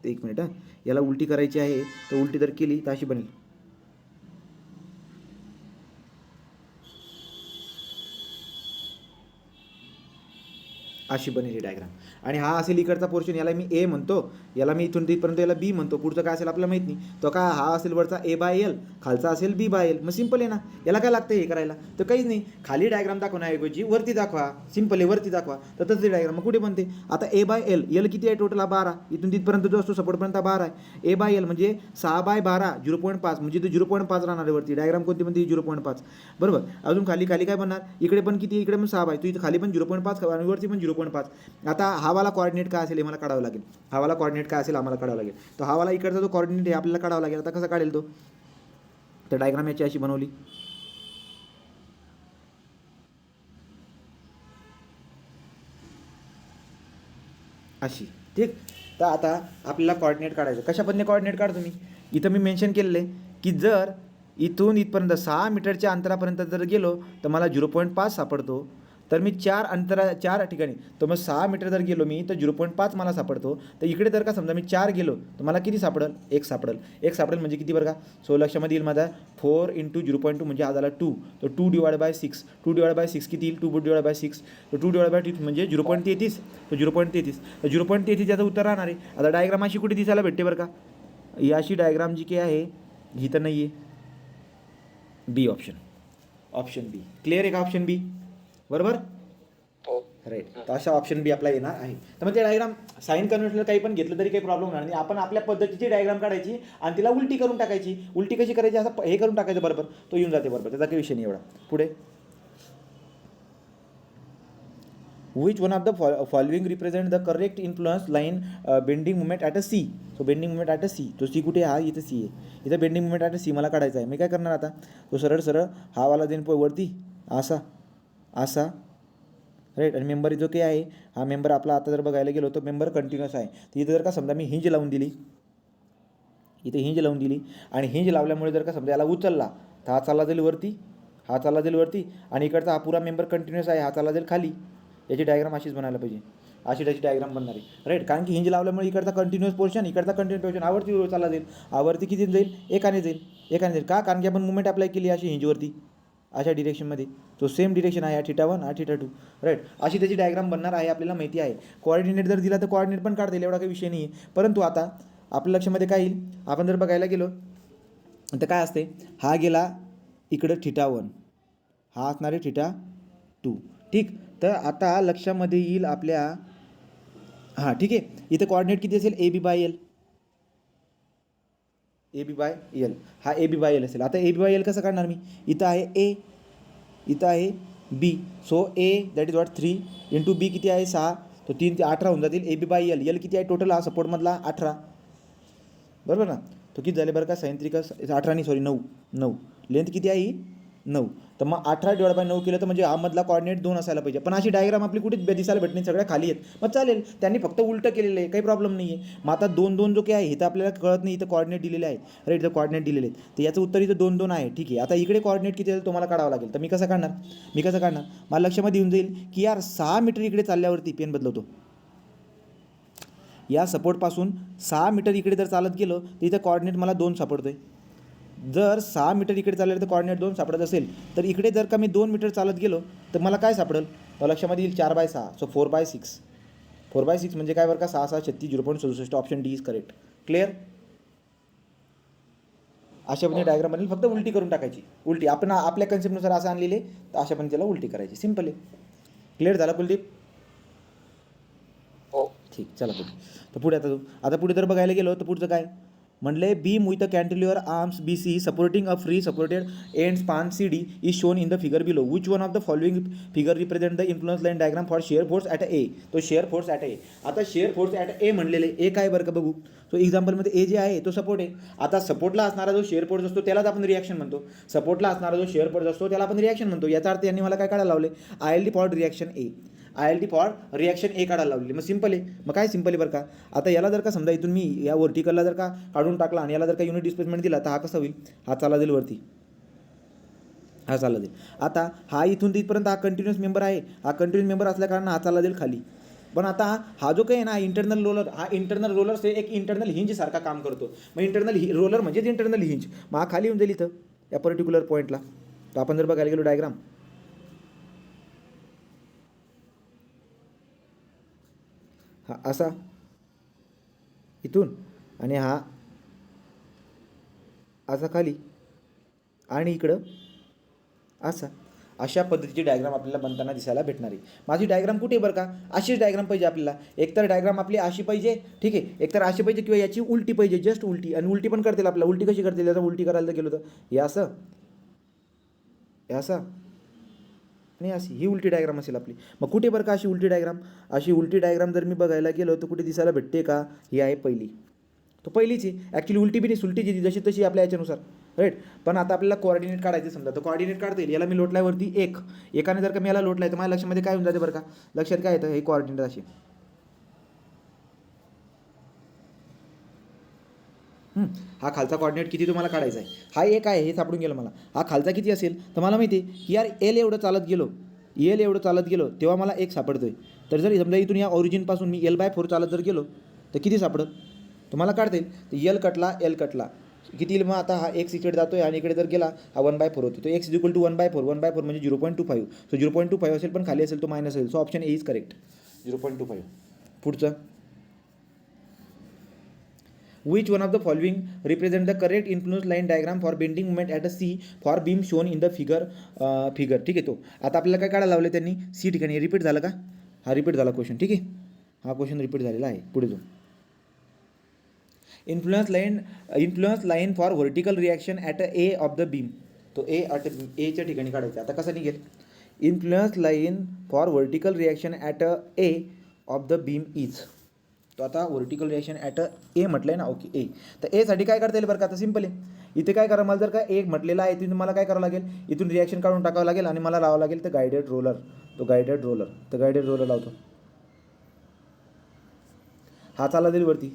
एक मिनिट हां, याला उलटी करायची आहे, तर उलटी जर केली तर अशी बनेल, अशी बनेल ही डायग्राम. आणि हा असेल इकडचा पोर्शन, याला मी ए म्हणतो, याला मी इथून तिथपर्यंत याला बी म्हणतो. पुढचं काय असेल आपल्याला माहीत नाही. तो का हा असेल वरचा ए बाय एल, खालचा असेल बी बाय एल. मग सिंपल आहे ना, याला काय लागतं हे करायला, तर काहीच नाही. खाली डायग्राम दाखवण्याऐवजी वरती दाखवा, सिंपल आहे, वरती दाखवा, तर तसं डायग्राम मग कुठे बनते. आता ए बाय एल, एल किती आहे टोटल, 12, इथून तिथपर्यंत जो असतो सपोर्टपर्यंत 12 आहे. ए बाय एल म्हणजे 6/12 0.5, म्हणजे तो 0.5 राहणार आहे वरती. डायग्राम कोणती म्हणते 0.5, बरोबर. अजून खाली खाली काय बनणार, इकडे पण किती, इकडे पण 6 आहे, तो इथं खाली पण 0.5 आणि वरती पण 0.5. आता हा वाला कॉर्डिनेट काय असेल हे मला काढावं लागेल. हा वाला कॉर्डिनेट काय असेल आम्हाला काढावं लागेल. तर हा वाला इकडचा जो कॉर्डिनेट आहे आपल्याला काढावा लागेल. आता कसं काढेल तो, तर डायग्राम याची अशी बनवली, अशी, ठीक. तर आता आपल्याला कॉर्डिनेट काढायचं. कशा पद्धतीने कॉर्डिनेट काढतो मी, इथं मी मेन्शन केलेलं आहे की जर इथून इथपर्यंत 6 मीटरच्या अंतरापर्यंत जर गेलो तर मला 0.5 सापडतो. तर मी 4 ठिकाणी, तर मग 6 मीटर जर गेलो मी तर 0.5 मला सापडतो. तर इकडे जर का समजा मी 4 गेलो तर मला किती सापडेल, 1 सापडेल. 1 सापडेल म्हणजे किती बरं का, सो लक्षामध्ये येईल माझा 4 × 0.2 म्हणजे हा झाला 2. तर 2/6, 2/6 किती येईल, 2/6, तर 2/2 म्हणजे 0.33. तर 0.33, तर 0.33 याचं उत्तर राहणार आहे. आता डायग्राम अशी कुठे दिसायला भेटते बरं का, ही अशी डायग्राम जी काही आहे ही तर नाही आहे. बी ऑप्शन, ऑप्शन बी क्लिअर आहे का, ऑप्शन बी बरोबर, राईट. तर अशा ऑप्शन बी आपला येणार आहे. तर मग ते डायग्राम साईन कन्व्हेन्शनल काही पण घेतलं तरी काही प्रॉब्लेम होणार नाही. आपण आपल्या पद्धतीची डायग्राम काढायची आणि तिला उलटी करून टाकायची. उलटी कशी करायची, असं हे करून टाकायचं बरोबर, तो येऊन जाते बरोबर, त्याचा काही विषय नाही एवढा. पुढे, which one of the following represent the correct influence line bending moment at a C. So bending moment at a C, तो सी कुठे, हा इथं सी आहे, इथं bending moment at a C मला काढायचा आहे. मी काय करणार आता, तो सरळ सरळ हा वाला देईन वरती असा असा, राईट. आणि मेंबर जो काही आहे हा मेंबर आपला आता जर बघायला गेलो तर मेंबर कंटिन्युअस आहे. तर इथं जर का समजा मी हिंज लावून दिली, इथे हिंज लावून दिली आणि हिंज लावल्यामुळे जर का समजा याला उचलला तर हा चालला जाईल वरती, हा चालला जाईल वरती, आणि इकडचा हा पुरा मेंबर कंटिन्युअस आहे, हा चालला जाईल खाली. याची डायग्राम अशीच बनायला पाहिजे, अशी त्याची डायग्राम बनणार आहे, राईट. कारण की हिंज लावल्यामुळे इकडचा कंटिन्युअस पोर्शन, इकडचा कंटिन्युअस पोर्शन आवर्ती चालला जाईल. आवर्ती किती जाईल, एकाने जाईल, एकाने जाईल. का, कारण की आपण मुवमेंट अप्लाय केली अशी हिंजवरती अशा डिरेक्शनमध्ये, तो सेम डिरेक्शन आहे, θ1 हा θ2, राईट. अशी त्याची डायग्राम बनणार आहे, आपल्याला माहिती आहे. कोऑर्डिनेट जर दिला तर कोऑर्डिनेट पण काढता येईल, एवढा काही विषय नाही आहे. परंतु आता आपल्या लक्षामध्ये काय येईल, आपण जर बघायला गेलो तर काय असते, हा गेला इकडं θ1, हा असणार आहे θ2, ठीक. तर आता लक्षामध्ये येईल आपल्या, हां ठीक आहे, इथं कोऑर्डिनेट किती असेल, A B by L, A B by L, हा ए बी बाय एल असेल. आता ए बी बाय एल कसं काढणार मी, इथं आहे ए, इथं आहे B, so A that is what 3 × B किती आहे 6, तो 3 ते 18 होऊन जातील. A B by L, L किती आहे टोटल हा सपोर्टमधला 18, बरोबर ना. तो किती झाले बरं का, 18 सॉरी 9, लेंथ किती आहे ही 9. तर मग 18/9 केलं तर म्हणजे हा मधला कॉर्डिनेट 2 असायला पाहिजे. पण अशी डायग्राम आपली कुठे दिसायला भेटणे, सगळ्या खाली आहेत. मग चालेल, त्यांनी फक्त उलटं केलेलं आहे, काही प्रॉब्लेम नाही आहे. मग आता 2 जो काही आहे इथं आपल्याला कळत नाही, इथं कॉर्डिनेट दिलेले आहे, राईट. इथं कॉर्डिनेट दिलेले आहेत, तर याचं उत्तर इथं 2 आहे, ठीक आहे. आता इकडे कॉर्डिनेट किती आहे तुम्हाला काढावं लागेल. तर मी कसं काढणार, मला लक्षामध्ये येऊन जाईल की यार 6 मीटर इकडे चालल्यावरती पेन बदलवतो, या सपोर्टपासून 6 मीटर इकडे जर चालत गेलो तर इथं कॉर्डिनेट मला 2 सापडतोय. जर 6 मीटर इकडे चालले तर कॉर्डिनेट 2 सापडत असेल, तर इकडे जर का मी 2 मीटर चालत गेलो तर मला काय सापडेल, तर लक्षामध्ये येईल 4/6, सो 4/6, 4/6 म्हणजे काय बरं का, 6 6 36 0.67. Option D is correct. Clear. अशा म्हणजे डायग्राम बनेल, फक्त उलटी करून टाकायची. उलटी आपण आपल्या कन्सेप्टनुसार असं आणलेले, तर अशा पण त्याला उलटी करायची, सिम्पल आहे. क्लिअर झाला कुलदीप, ठीक. चला पुढे, तर पुढे आता पुढे जर बघायला गेलो तर पुढचं काय म्हणले, beam with a cantilever arms B C supporting a free supported end span C D is shown in the figure below. Which one of the following figure represent the influence line diagram for shear force at A. तो शेअर फोर्स ॲट ए, आता शेअर फोर्स ॲट ए म्हणलेले, ए काय बरं का बघू. सो एक्झाम्पलमध्ये ए जे आहे तो सपोर्ट आहे. आता सपोर्टला असणारा जो शेअर फोर्स असतो त्यालाच आपण रिॲक्शन म्हणतो. सपोर्टला असणारा जो शेअर फोर्स असतो त्याला आपण रिॲक्शन म्हणतो. याचा अर्थ यांनी मला काय काढायला लावले, ILD for reaction A, ILD for reaction A काढायला लावली. मग सिंपल आहे, मग काय सिंपल आहे बरं का. आता याला जर का समजा इथून मी या वर्टिकलला जर का काढून टाकला आणि याला जर का युनिट डिस्प्लेसमेंट दिला तर हा कसा होईल, हा चालला जाईल वरती, हा चालला जाईल. आता हा इथून तिथपर्यंत हा कंटिन्युअस मेंबर आहे, हा कंटिन्युअस मेंबर असल्या कारण हा चालला जाईल खाली. पण आता हा जो काही आहे ना इंटरनल रोलर, हा इंटरनल रोलर से एक इंटरनल हिंज सारखा काम करतो. मग इंटरनल रोलर म्हणजेच इंटरनल हिंज. मग हा खाली येऊन जाईल इथं या पर्टिक्युलर पॉईंटला. तर आपण जर बघायला गेलो डायग्राम, हा असा इथून आणि हा असा खाली आणि इकडं असा, अशा पद्धतीची डायग्राम आपल्याला बनताना दिसायला भेटणार आहे. माझी डायग्राम कुठे बरं का, अशीच डायग्राम पाहिजे आपल्याला. एकतर डायग्राम आपली अशी पाहिजे, ठीक आहे, एकतर अशी पाहिजे किंवा याची उलटी पाहिजे, जस्ट उलटी. आणि उलटी पण करतील आपल्याला. उलटी कशी करतील, याचा उलटी करायला गेलो तर हे असं, हे असं आणि अशी, ही उलटी डायग्राम असेल आपली. मग कुठे बरं का अशी उलटी डायग्राम, अशी उलटी डायग्राम जर मी बघायला गेलो तर कुठे दिसायला भेटते का, ही आहे पहिली. तो पहिलीची ॲक्च्युली उलटी बी नाही सुलटीची ती, जशी तशी आपल्या याच्यानुसार, राईट. पण आता आपल्याला कोऑर्डिनेट काढायचे समजा, तर कोऑर्डिनेट काढता येईल. याला मी लोटल्यावरती एक, एकाने जर का मी याला लोटलाय तर माझ्या लक्षामध्ये काय होऊन जाते बरं का, लक्षात काय येतं, हे कोऑर्डिनेट असे. हा खालचा कोऑर्डिनेट किती तुम्हाला काढायचा आहे, हा एक आहे, हे सापडून गेलं मला. हा खालचा किती असेल तर मला माहिती आहे की यार एल एवढं चालत गेलो, एल एवढं चालत गेलो तेव्हा मला एक सापडतोय. तर जर समजा इथून या ओरिजिनपासून मी L/4 चालत जर गेलो तर किती सापडत तुम्हाला काढता येईल. तर एल कटला, एल कटला किती येईल. मग आता हा एक्स इकडे जातोय आणि इकडे जर गेला हा 1/4 होतो. तो एक्स इक्वल टू 1/4, 1/4 म्हणजे 0.25. सो 0.25 असेल, पण खाली असेल तो मायनस असेल. So option A is correct, 0.25. पुढचं, which one of the following represent the correct influence line diagram for bending moment at a C for beam shown in the figure. ठीक आहे. तो आता आपल्याला काय काढायला लावलं त्यांनी, सी ठिकाणी. रिपीट झालं का, हा रिपीट झाला क्वेश्चन, ठीक आहे, हा क्वेश्चन रिपीट झालेला आहे. पुढे जो influence line for vertical reaction at A of the beam. तो एच्या ठिकाणी काढायचा. आता कसं निघेल, influence line for vertical reaction at A of the beam is. तो आता व्हर्टिकल रिॲक्शन ॲट ए म्हटलं आहे ना, ओके ए. तर एसाठी काय करता येईल बरं का, आता सिम्पल आहे. इथे काय करा, मला जर का एक म्हटलेला आहे तिथून मला काय करावं लागेल, इथून रिॲक्शन काढून टाकावं लागेल आणि मला लावावं लागेल तर गायडेड रोलर. तो गायडेड रोलर, तर गायडेड रोलर लावतो. हा चालला जाईल वरती.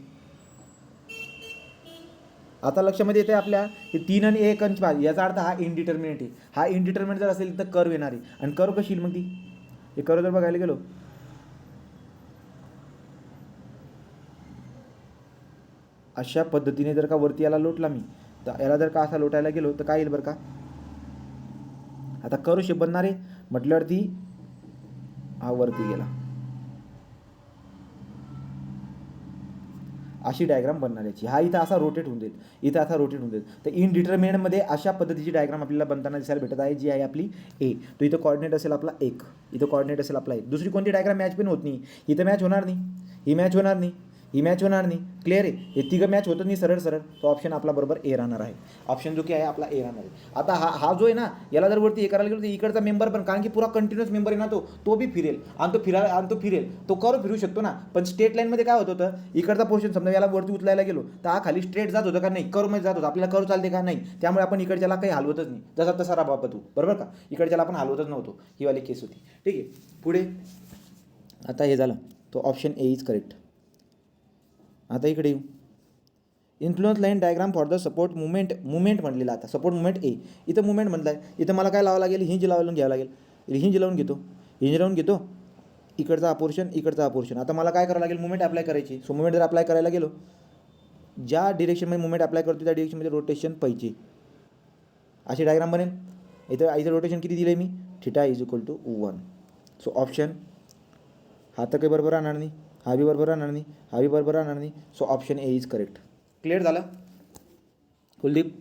आता लक्षामध्ये येते आपल्या हे 3 आणि 1 अंश 5, याचा अर्थ हा इनडिटर्मिनेट आहे. हा इनडिटर्मिनेट जर असेल तर कर्व येणार आहे. आणि कर्व कशी येईल मग ती, हे कर्व जर बघायला गेलो अशा पद्धतीने जर का वरती याला लोटला मी, तर याला जर का असा लोटायला गेलो तर काय येईल बरं का, आता कर्व शेप बनणार आहे म्हटल्यावरती हा वरती गेला, अशी डायग्राम बनणार याची. हा इथं असा रोटेट होऊन जाईल, इथं असा रोटेट होऊन जाईल. तर इनडिटर्मिनेटमध्ये अशा पद्धतीची डायग्राम आपल्याला बनताना दिसायला भेटत आहे, जी आहे आपली ए. तो इथं कॉर्डिनेट असेल आपला 1, इथं कॉर्डिनेट असेल आपला 1. दुसरी कोणती डायग्राम मॅच पण होत नाही, इथं मॅच होणार नाही, ही मॅच होणार नाही, ही मॅच होणार नाही. क्लिअर आहे, हे तिघं मॅच होतं नाही सरळ सरळ. तो ऑप्शन आपला बरोबर ए राहणार आहे. ऑप्शन जो की आहे आपला ए राहणार आहे. आता हा जो आहे ना, याला जर वरती हे करायला गेलो तर इकडचा मेंबर पण, कारण की पुरा कंटिन्युअस मेंबर आहे ना, तो बी फिरेल आणि तो फिरेल, तो कर्व फिरू शकतो ना. पण स्ट्रेट लाईनमध्ये काय होत होतं, इकडचा पोर्शन समजा याला वरती उचलायला गेलो तर हा खाली स्ट्रेट जात होतं का नाही, कर्वमध्ये जात होता. आपल्याला कर्व चालते का नाही, त्यामुळे आपण इकडच्याला काही हलवतच नाही, जसा तसा राहा बाबा तू, बरोबर का. इकडच्याला आपण हलवतच नव्हतो, ही वाली केस होती, ठीक आहे. पुढे आता हे झालं, तो ऑप्शन ए इज करेक्ट. आता इकडे येऊ, influence line diagram for the support moment म्हटलेला. आता सपोर्ट मुवमेंट ए, इथं मुवमेंट म्हटलं आहे. इथं मला काय लावावं लागेल, हिंज लावून घ्यावं लागेल. हिंज लावून घेतो, इकडचा अपोर्शन, इकडचा अपोर्शन. आता मला काय करावं लागेल, मुवमेंट अप्लाय करायची. सो मुवमेंट जर अप्लाय करायला गेलो, ज्या डिरेक्शनमध्ये मुवमेंट अप्लाय करतो त्या डिरेक्शनमध्ये रोटेशन पाहिजे, अशी डायग्राम बनेल. इथं रोटेशन किती दिलं आहे मी, theta is equal to 1. So option हा तर काही बरोबर राहणार नाही, हा बी बरोबर राहणार नाही, हा बी बरोबर राहणार नाही. So option A is correct. Clear झालं कुलदीप?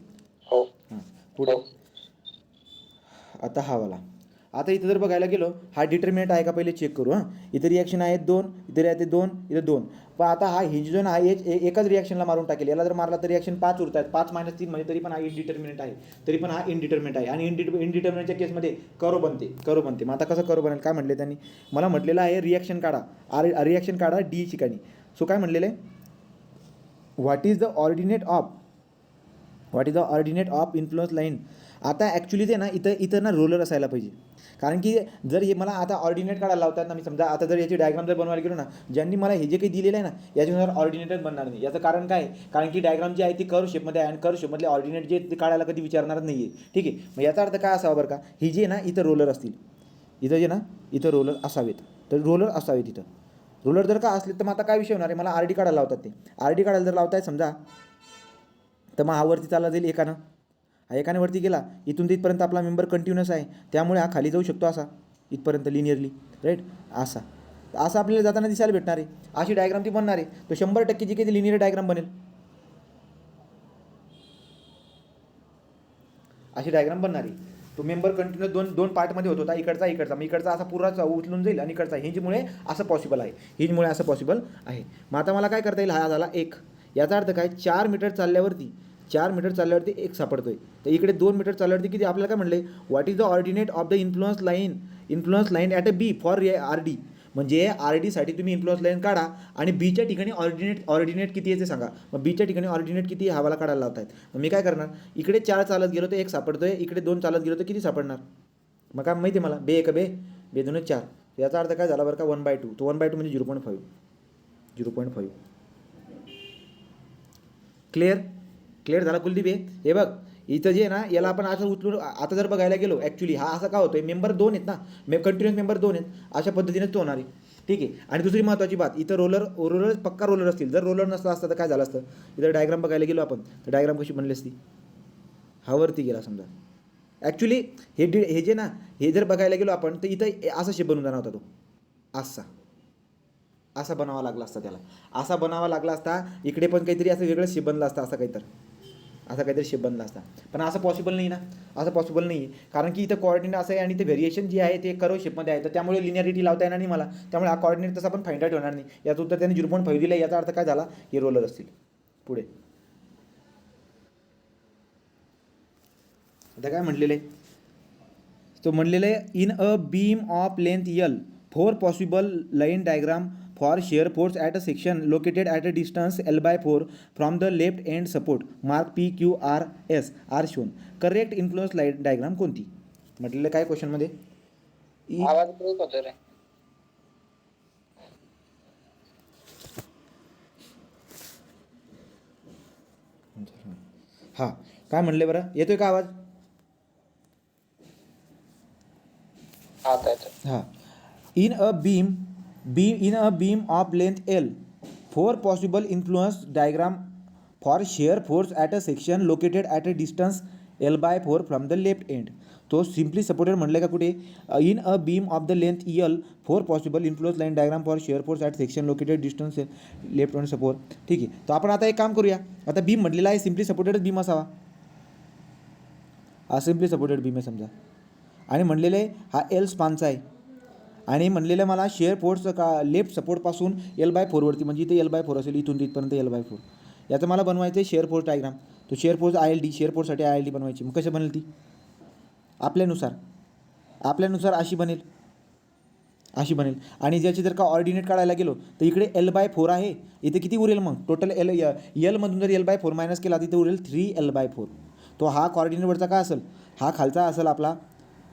हो. हां, पुढे आता हा वाला. आता इथं जर बघायला गेलो, हा डिटर्मिनेंट आहे का पहिले चेक करू. हां, इथं रिॲक्शन आहेत 2, इथे राहते 2, इथं 2. पण आता हा हिंज जो हा एकाच रिॲक्शनला मारून टाकेल. याला जर मारला तर रिॲक्शन 5 उरत आहेत, 5 - 3 म्हणजे तरी पण हा इनडिटर्मिनेंट आहे, तरी पण हा इनडिटर्मिनेंट आहे. आणि इनडिटर्मिनेंटच्या केसमध्ये कर्व बनते. मग आता कसं कर्व बनेल, काय म्हटले त्यांनी, मला म्हटलेलं आहे रिॲक्शन काढा डी ठिकाणी. सो काय म्हटलेलं आहे, what is the ordinate of influence line. आता ॲक्च्युली ते ना इथं ना रोलर असायला पाहिजे, कारण की जर हे मला आता ऑर्डिनेट काढायला लावतात ना, मी समजा आता जर याची डायग्राम जर बनवायला गेलो ना, ज्यांनी मला हे जे काही दिलेलं आहे ना, याच्यानुसार ऑर्डिनेटच बनणार नाही. याचं कारण काय, कारण की डायग्राम जी आहे ती कर्व शेपमध्ये आहे आणि कर्व शेपमधले ऑर्डिनेट जे ते काढायला कधी विचारणारच नाही आहे, ठीक आहे. मग याचा अर्थ काय असावा बरं का, ही जे ना इथं रोलर असतील, इथं जे ना इथं रोलर असावेत, तर रोलर असावेत इथं. रोलर जर का असले तर मग आता काय विषय होणार आहे, मला आर डी काढायला लावतात ते. आर डी काढायला जर लावताय समजा, तर मग हा वरती चालला जाईल एकानं, हा एकाने वरती गेला, इथून तिथपर्यंत आपला मेंबर कंटिन्युअस आहे, त्यामुळे हा खाली जाऊ शकतो असा इथपर्यंत लिनियरली, राईट. असा असं आपल्याला जाताना दिसायला भेटणार आहे. अशी डायग्राम ती बनणार आहे. तो 100% जी काही लिनियर डायग्राम बनेल, अशी डायग्राम बनणार आहे. तो मेंबर कंटिन्यू दोन पार्टमध्ये होत होता, इकडचा मग इकडचा असा पुराचा उचलून जाईल आणि इकडचा, हिंजमुळे असं पॉसिबल आहे, हिंजमुळे असं पॉसिबल आहे. मग आता मला काय करता येईल, हा झाला एक. याचा अर्थ काय, 4 मीटर चालल्यावरती एक सापडतोय. तर इकडे 2 मीटर चालल्यावरती किती, आपल्याला काय म्हणले, what is the ordinate of the influence line at a B for R D. म्हणजे आर डीसाठी तुम्ही इन्फ्लुअन्स लाईन काढा आणि बीच्या ठिकाणी ऑर्डिनेट किती याचे सांगा. मग बीच्या ठिकाणी ऑर्डिनेट किती हा मला काढायला लावतायत. मग मी काय करणार, इकडे 4 चालत गेलो तर 1 सापडतोय, इकडे 2 चालत गेलो तर किती सापडणार. मग काय माहिती आहे मला, बे 1 बे, बे 2 4. याचा अर्थ काय झाला बरं का, 1/2. तो 1/2 म्हणजे 0.5. क्लिअर झाला कुलदीप. हे बघ इथं जे आहे ना, याला आपण असं उचलून आता जर बघायला गेलो, ॲक्च्युली हा असा का होतोय, मेंबर 2 आहेत ना, कंटिन्युअस मेंबर 2 आहेत, अशा पद्धतीनेच तो होणार आहे. ठीक आहे. आणि दुसरी महत्त्वाची बात, इथं रोलर पक्का रोलर असतील. जर रोलर नसला असता तर काय झालं असतं, इथं डायग्राम बघायला गेलो आपण, तर डायग्राम कशी बनली असती, हा वरती गेला समजा. ॲक्च्युली हे जे ना, हे जर बघायला गेलो आपण, तर इथं असा शेप बनून जाणार होता तो, असा बनावा लागला असता त्याला, असा बनावा लागला असता. इकडे पण काहीतरी असं वेगळं शेप बनला असता, असा काहीतरी शेप बनला असता. पण असं पॉसिबल नाही ना, असं पॉसिबल नाही आहे. कारण की इथं कोऑर्डिनेट असं आहे आणि ते व्हेरिएशन जे आहे ते कर्व शेपमध्ये आहे, तर त्यामुळे लिनियरिटी लावता येणार नाही मला. त्यामुळे हा कोऑर्डिनेट तसा पण फाइंड आउट होणार नाही. याचं उत्तर त्याने 0.5 दिलं. याचा अर्थ काय झाला, हे रोलर असतील. पुढे आता काय म्हटलेलं आहे, तो म्हणलेलं आहे, in a beam of length L 4 possible line diagram for shear force at a section located at a distance L/4 from the left end support mark PQRS are shown. Correct influence line diagram कोणती. म्हटलेलं काय क्वेश्चनमध्ये, आवाज ब्रेक होतो रे. हां काय म्हणले बरं, येतोय का आवाज. हां. In a beam of length L 4 possible influence diagram for shear force at a section located at a distance L/4 from the left end. तो सिम्पली सपोर्टेड म्हणलं का कुठे, in a beam of the length L 4 possible influence line diagram for shear force at section located distance left end support. ठीक आहे. तर आपण आता एक काम करूया, आता बीम म्हटलेला आहे, सिम्पली सपोर्टेड बीम असावा, हा सिम्पली सपोर्टेड बीम आहे समजा. आणि म्हणलेलं आहे हा L स्पानचा आहे, आणि म्हणलेलं मला शेअर फोर्स का लेफ्ट सपोर्टपासून L/4 वरती, म्हणजे इथे L/4 असेल, इथून तिथपर्यंत L/4. याचं मला बनवायचं आहे शेअर फोर्स डायग्राम. तो शेअर फोर्स ILD, शेअर फोर्ससाठी ILD बनवायची. मग कसं बनेल ती, आपल्यानुसार अशी बनेल. आणि ज्याची जर का ऑर्डिनेट काढायला गेलो तर इकडे L/4 आहे, इथे किती उरेल मग टोटल, Lमधून जर L/4 मायनस केला तिथे उरेल 3L/4. तो हा कॉर्डिनेटवरचा काय असेल, हा खालचा असेल आपला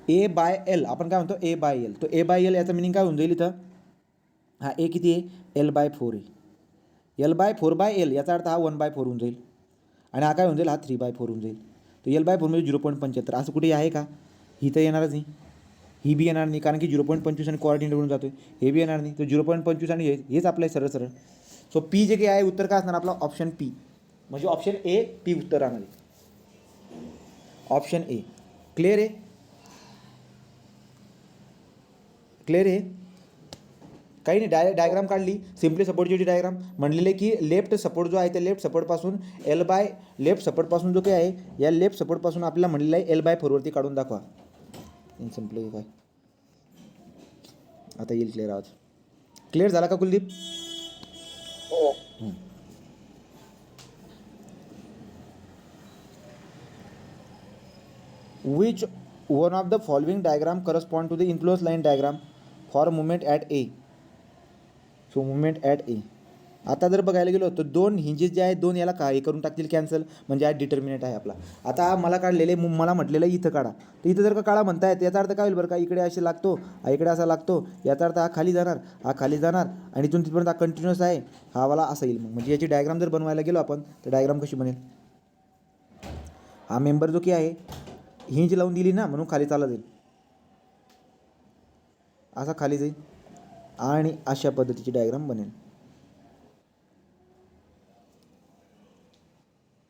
A/L. आपण काय म्हणतो A/L. तो A/L याचा मिनिंग काय होऊन जाईल इथं, हा A किती आहे, L/4 आहे. L/4/L याचा अर्थ हा 1/4 होऊन जाईल, आणि हा काय होऊन जाईल, हा 3/4 होऊन जाईल. तो L/4 म्हणजे 0.75. असं कुठे आहे का, ही तर येणारच नाही, ही बी येणार नाही, कारण की 0.25 आणि कोऑर्डिनेटवरून जातो आहे, हे बी येणार नाही. तो 0.25 आणि हेच आपलं आहे सरळ. सो पी जे काही आहे उत्तर काय असणार आपला, ऑप्शन पी. म्हणजे ऑप्शन A पी उत्तर राहणार आहे, ऑप्शन A. क्लिअर आहे. काही नाही, डायग्राम काढली सिम्पली सपोर्टची डायग्राम. म्हणलेले की लेफ्ट सपोर्ट जो आहे त्या लेफ्ट सपोर्टपासून लेफ्ट सपोर्टपासून जो काय आहे, या लेफ्ट सपोर्टपासून आपल्याला म्हणलेलं आहे L/4 वरती काढून दाखवा. सिम्पली काय आता येईल क्लिअर आवाज. क्लिअर झाला का Kuldeep. Which one of the following diagram correspond to the influence line diagram for moment at A. So moment at A. आता जर बघायला गेलो तर 2 हिंजेस जे आहेत, 2 याला हे करून टाकतील कॅन्सल, म्हणजे हा डिटर्मिनेट आहे आपला. आता मला काढलेले, मला म्हटलेलं इथं काढा, तर इथं जर का काढा म्हणतायत, याचा अर्थ काय होईल बरं का, इकडे असे लागतो, इकडे असा लागतो, याचा अर्थ हा खाली जाणार, आणि इथून तिथपर्यंत हा कंटिन्युअस आहे, हा वाला असा येईल. म्हणजे याची डायग्राम जर बनवायला गेलो आपण तर डायग्राम कशी बनेल, हा मेंबर जो की आहे हिंज लावून दिली ना, म्हणून खाली चालला जाईल, असा खाली जाईल, आणि अशा पद्धतीची डायग्राम बनेल.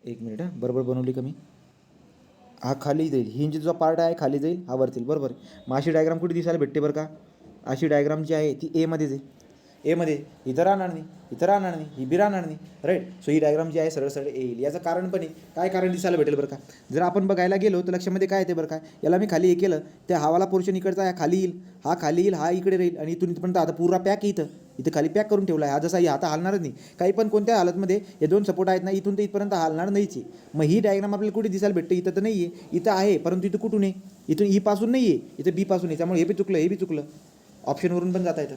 एक मिनिट हां, बरोबर बनवली का मी? हा खाली जाईल, हिंज जो पार्ट आहे खाली जाईल, हा वरतील, बरोबर. मग अशी डायग्राम कुठे दिसायला भेटते बरं का? अशी डायग्राम जी आहे ती एमध्ये जाईल. एमध्ये इथं राहणार नाही, इथं राहणार नाही, ही बी राहणार नाही, राईट. सो ही डायग्राम जी आहे सरळ सरळ येईल. याचं कारण पण आहे, काय कारण दिसायला भेटेल बरं का? जर आपण बघायला गेलो तर लक्षामध्ये काय येते बरं का? याला मी खाली हे केलं, त्या हवाला पोर्शन इकडचा हा खाली येईल, हा खाली येईल, हा इकडे राहील आणि इथून इथपर्यंत आता पुरा पॅक इथं इथं खाली पॅक करून ठेवला आहे. हा जसा आता हालणारच नाही, काही पण कोणत्या हालतमध्ये हे दोन सपोर्ट आहेत ना, इथून ते इथपर्यंत हालणार नाहीच आहे. मग ही डायग्राम आपल्याला कुठे दिसायला भेटते? इथं तर नाही आहे, इथं आहे, परंतु इथं कुठून आहे? इथून ई पासून नाही आहे, इथं बी पासून आहे. त्यामुळे हे बी चुकलं, हे बी चुकलं. ऑप्शनवरून पण जाता येतं.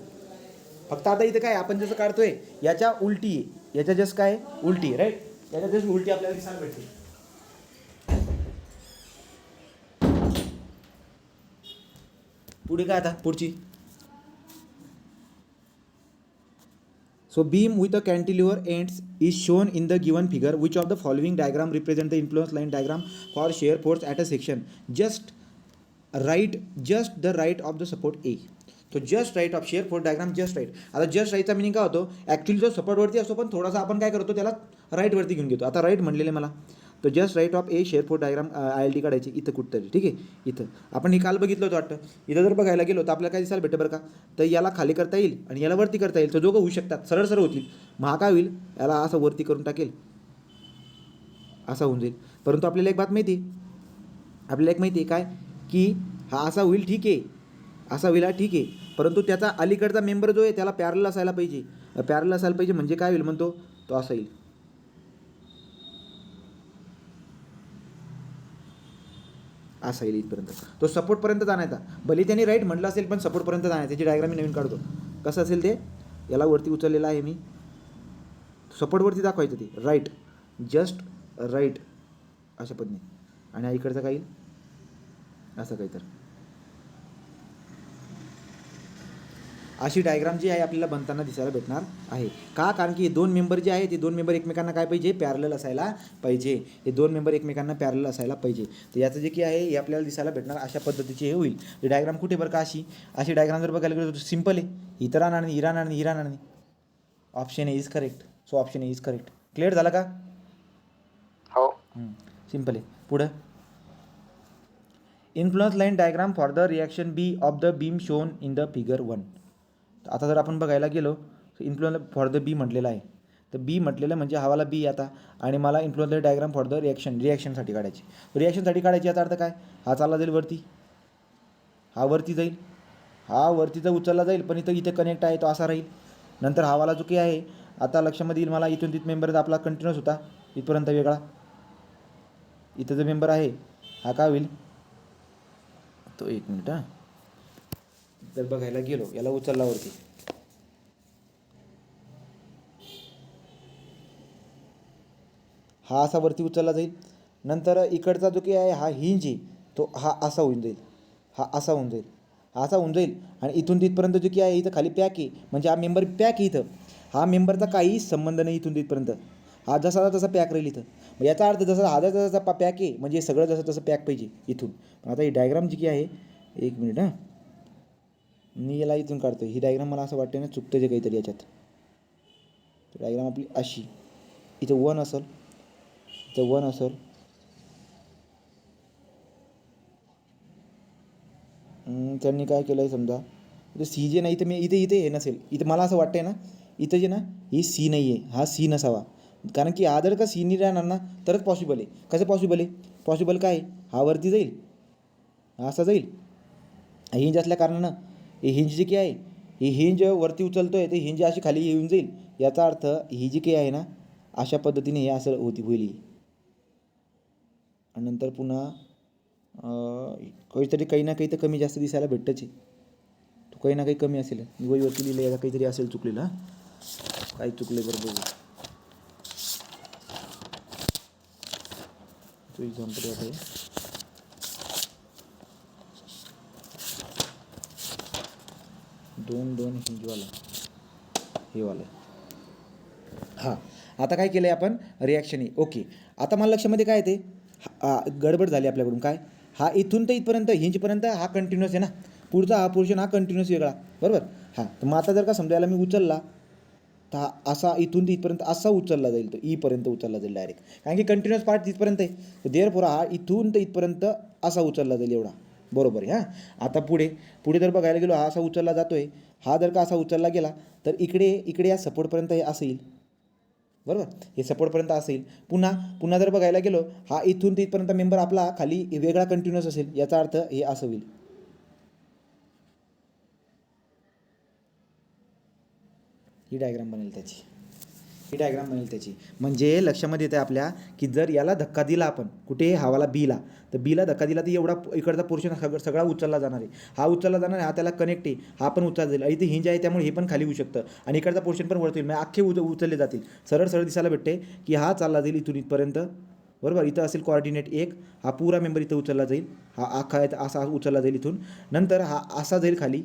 फक्त आता इथं काय आपण जसं काढतोय याच्या उलटी आहे, याच्या जस्ट काय उलटी आहे, राईट. याच्या जस्ट उलटी आपल्याला दिसायला भेटते. पुढे काय आता पुढची? So beam with a cantilever ends is shown in the given figure. Which of the following diagram represent the influence line diagram for shear force at a section? Just the right of the support A. तो just right of shear force diagram just right. आता जस्ट राईटचा मिनिंग काय होतो? ॲक्च्युली जो सपोर्टवरती असतो पण थोडासा आपण काय करतो त्याला राईटवरती घेऊन घेतो. आता राईट म्हणलेले मला, तो just right of A shear force diagram ILT काढायची इथं कुठंतरी, ठीक आहे. इथं आपण हे काल बघितलं होतं वाटतं. इथं जर बघायला गेलो तर आपल्याला काय दिसायला भेटतं बरं का? तर याला खाली करता येईल आणि याला वरती करता येईल. तर दोघं होऊ शकतात, सरळ सरळ होतील. मग हा काय होईल? याला असं वरती करून टाकेल, असा होऊन जाईल. परंतु आपल्याला एक बात माहिती आहे, आपल्याला एक माहिती आहे काय, की हा असा होईल, ठीक आहे, असा होईल, हा ठीक आहे, परंतु त्याचा अलीकडचा मेंबर जो आहे त्याला पॅरल असायला पाहिजे. पॅरल असायला पाहिजे म्हणजे काय होईल म्हणतो, तो असा येईल, असा येईल इथपर्यंत. तो सपोर्टपर्यंत जाण्याचा, भले त्यांनी राईट म्हटलं असेल पण सपोर्टपर्यंत जाण्याचा. त्याची डायग्राम मी नवीन काढतो. कसं असेल ते, याला वरती उचललेलं आहे मी, सपोर्टवरती दाखवायचं ते राईट, जस्ट राईट अशा पद्धतीने. आणि हा इकडचा काय येईल, असं काही. तर अशी डायग्राम जी आहे आपल्याला बनताना दिसायला भेटणार आहे. का? कारण की हे दोन मेंबर जे आहे ते दोन मेंबर एकमेकांना काय पाहिजे, पॅरलल असायला पाहिजे. हे दोन मेंबर एकमेकांना पॅरलल असायला पाहिजे. तर याचं जे की आहे हे आपल्याला दिसायला भेटणार अशा पद्धतीचे हे होईल. ही डायग्राम कुठे बरं का? अशी डायग्राम जर बघायला गेलो तर सिम्पल आहे. इथं राहणार नाही, राहणार नाही, राहणार नाही. Option A is correct. So option A is correct. Clear झाला का? हो. सिम्पल आहे. पुढं influence line diagram for the reaction B of the beam shown in the figure 1. आता जर आपण बघायला गेलो तर इन्फ्लुएन्स फॉर द बी म्हटलेलं आहे. तर बी म्हटलेलं म्हणजे हवाला बी आता, आणि मला इन्फ्लुएन्स डायग्राम फॉर द रिॲक्शनसाठी काढायची. रिॲक्शनसाठी काढायची याचा अर्थ काय? हा चालला जाईल वरती, हा वरती जाईल, हा वरतीचा उचलला जाईल, पण इथं कनेक्ट आहे तो असा राहील. नंतर हवाला जो की आहे आता लक्षामध्ये येईल मला, इथून तिथं मेंबर आपला कंटिन्यूस होता इथपर्यंत वेगळा. इथं जो मेंबर आहे हा काय होईल, तो एक मिनिट हां, जर बघायला गेलो याला उचलला वरती, हा असा वरती उचलला जाईल. नंतर इकडचा जो की आहे हा हिंज आहे तो हा असा होऊन जाईल, हा असा होऊन जाईल, हा असा होऊन जाईल. आणि इथून तिथपर्यंत जो की आहे इथं खाली पॅक आहे, म्हणजे हा मेंबर पॅक आहे. इथं हा मेंबरचा काही संबंध नाही इथून तिथपर्यंत, हा जसा तसा पॅक राहील इथं. मग याचा अर्थ जसा हा जसा पॅक आहे म्हणजे सगळं जसं तसं पॅक पाहिजे इथून. आता ही डायग्राम जी की आहे, एक मिनिट हां, मी याला इथून काढतो. ही डायग्राम मला असं वाटतं ना चुकतं जे काहीतरी याच्यात. डायग्राम आपली अशी, इथं 1 असेल, इथं 1 असेल, त्यांनी काय केलं आहे समजा, इथं सी जे नाही, इथं मी इथे हे नसेल, इथं मला असं वाटतं आहे ना, इथं जे ना ही सी नाही आहे, हा सी नसावा. कारण की हा जर का सी नाही राहणार ना तरच पॉसिबल आहे. कसं पॉसिबल आहे? पॉसिबल काय, हा वरती जाईल, हा असा जाईल, हिंज असल्या कारणानं ही हिंज जी की आहे ही हिंज वरती उचलतो आहे, ते हिंज अशी खाली येऊन जाईल. याचा अर्थ ही जी काही आहे ना अशा पद्धतीने हे असं होईल. आणि नंतर पुन्हा काहीतरी काही ना काही तर कमी जास्त दिसायला भेटतच आहे. तो काही ना काही कमी असेल, वरती लिहिलं याला काहीतरी असेल चुकलेलं. हां, काही चुकले बरोबर. तो एक्झाम्पल आहे 2 हिंजवाला हे वाला. हां, आता काय केलं आहे आपण, रिॲक्शन आहे. ओके, आता मला लक्षामध्ये काय येते, गडबड झाली आपल्याकडून. काय, हा इथून तर इथपर्यंत हिंजपर्यंत हा कंटिन्युअस आहे ना, पुढचा हा पोर्शन हा कंटिन्युअस वेगळा, बरोबर. हां, तर मग आता जर का समजा याला मी उचलला तर हा असा इथून ते इथपर्यंत असा उचलला जाईल, तो ईपर्यंत उचलला जाईल डायरेक्ट, कारण की कंटिन्युअस पार्ट तिथपर्यंत आहे. तर देअरफॉर हा इथून तर इथपर्यंत असा उचलला जाईल एवढा, बरोबर आहे. हां, आता पुढे पुढे जर बघायला गेलो हा असा उचलला जातो आहे, हा जर का असा उचलला गेला तर इकडे इकडे या सपोर्टपर्यंत हे असं येईल, बरोबर. हे सपोर्टपर्यंत असेल. पुन्हा पुन्हा जर बघायला गेलो हा इथून ते इथपर्यंत मेंबर आपला खाली वेगळा कंटिन्युअस असेल, याचा अर्थ हे असं होईल. ही डायग्राम बनेल त्याची, ही डायग्राम बनेल त्याची. म्हणजे लक्षामध्ये येतं आपल्या की जर याला धक्का दिला आपण कुठे हवाला बीला, तर बीला धक्का दिला तर एवढा इकडचा पोर्शन सगळा उचलला जाणार आहे. हा उचलला जाणार आहे, हा त्याला कनेक्ट आहे, हा पण उचलला जाईल. इथे हिंज आहे त्यामुळे हे पण खाली होऊ शकतं आणि इकडचा पोर्शन पण वरती येईल. म्हणजे अख्खे उचलले जातील. सरळ सरळ दिसायला भेटते की हा चालला जाईल इथून इथपर्यंत, बरोबर. इथं असेल कोऑर्डिनेट 1, हा पूरा मेंबर इथं उचलला जाईल, हा अख्खा आहे असा उचलला जाईल इथून, नंतर हा असा जाईल खाली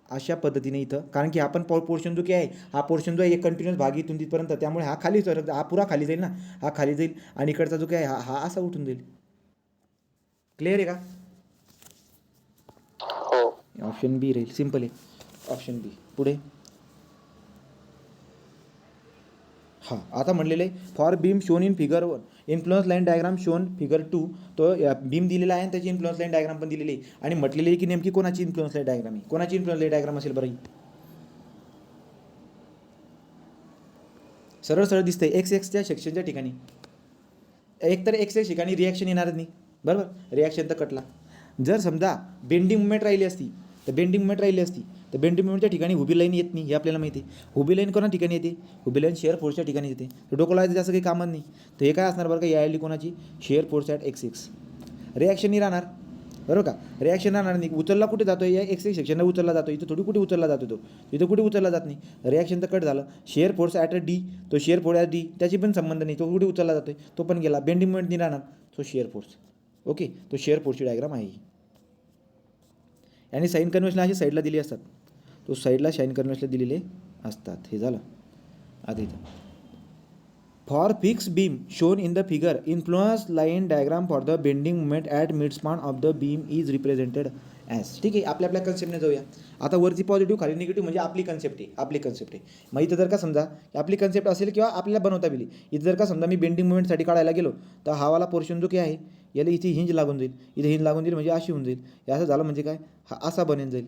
अशा पद्धतीने इथं, कारण की आपण पोर्शन जो काय आहे हा पोर्शन जो आहे एक कंटिन्युअस भाग इथून तिथपर्यंत, त्यामुळे हा खाली हा पुरा खाली जाईल ना, हा खाली जाईल आणि इकडचा जो काय आहे हा असा उठून जाईल. क्लिअर आहे का? हो. ऑप्शन बी राहील, सिम्पल आहे ऑप्शन बी. पुढे हां, आता म्हणलेलं आहे for beam shown in figure 1 influence line diagram shown figure 2, तो बीम दिलेला आहे आणि त्याची इन्फ्लुअन्स लाईन डायग्राम पण दिलेली आहे आणि म्हटलेली आहे की नेमकी कोणाची इन्फ्लुअन्स लाईन डायग्राम आहे, कोणाची इन्फ्लुअन्स लाईन डायग्राम असेल बरं. सरळ सरळ दिसतंय एक्सच्या सेक्शनच्या ठिकाणी, एकतर एक्सच्या ठिकाणी रिॲक्शन येणारच नाही, बरोबर. रिॲक्शन तर कटला. जर समजा बेंडिंग मुवमेंट राहिली असती तर बेंडिंग मुवमेंटच्या ठिकाणी उभी लाईन येत नाही, हे आपल्याला माहिती आहे. उभी लाईन कोणा ठिकाणी येते, उभी लाईन शेअर फोर्सच्या ठिकाणी येते. तर डोकं लावायचं जास्त काही कामच नाही. तर हे काय असणार बरं का, यायली कोणाची, share force at x. Reaction नाही राहणार, बरोबर का. रिॲक्शन राहणार नाही. उचलला कुठे जातो, या एक्स सेक्शनला उचलला जातो, इथं थोडी कुठे उचलला जातो, तो इथं कुठे उचलला जात नाही. रिॲक्शन तर कट झालं. Share force at a D, तो शेअर फोर्स ॲट डी त्याची पण संबंध नाही, तो कुठे उचलला जातो तो पण गेला. बेंडिंग मुवमेंट नाही राहणार, तो शेअर फोर्स. ओके, तो शेअर फोर्सची डायग्राम आहे ही. आणि साईन कन्व्हेन्शन अशी साईडला दिली असतात, तो साईडला साईन कन्व्हेन्शनला दिलेले असतात. हे झालं. आता इथं for fix beam shown in the figure influence line diagram for the bending moment at mid span of the beam is represented as. ठीक आहे, आपल्या कन्सेप्टने जाऊया. आता वरती पॉझिटिव्ह खाली निगेटिव्ह म्हणजे आपली कन्सेप्ट आहे. मग इथं जर का समजा आपली कन्सेप्ट असेल किंवा आपल्याला बनवता येईल, इथं जर का समजा मी बेंडिंग मुवमेंटसाठी काढायला गेलो तर हावाला पोर्शन जो काय आहे याला इथे हिंज लागून जाईल, इथे हिंज लागून जाईल म्हणजे अशी होऊन जाईल. हे असं झालं म्हणजे काय, हा असा बनून जाईल,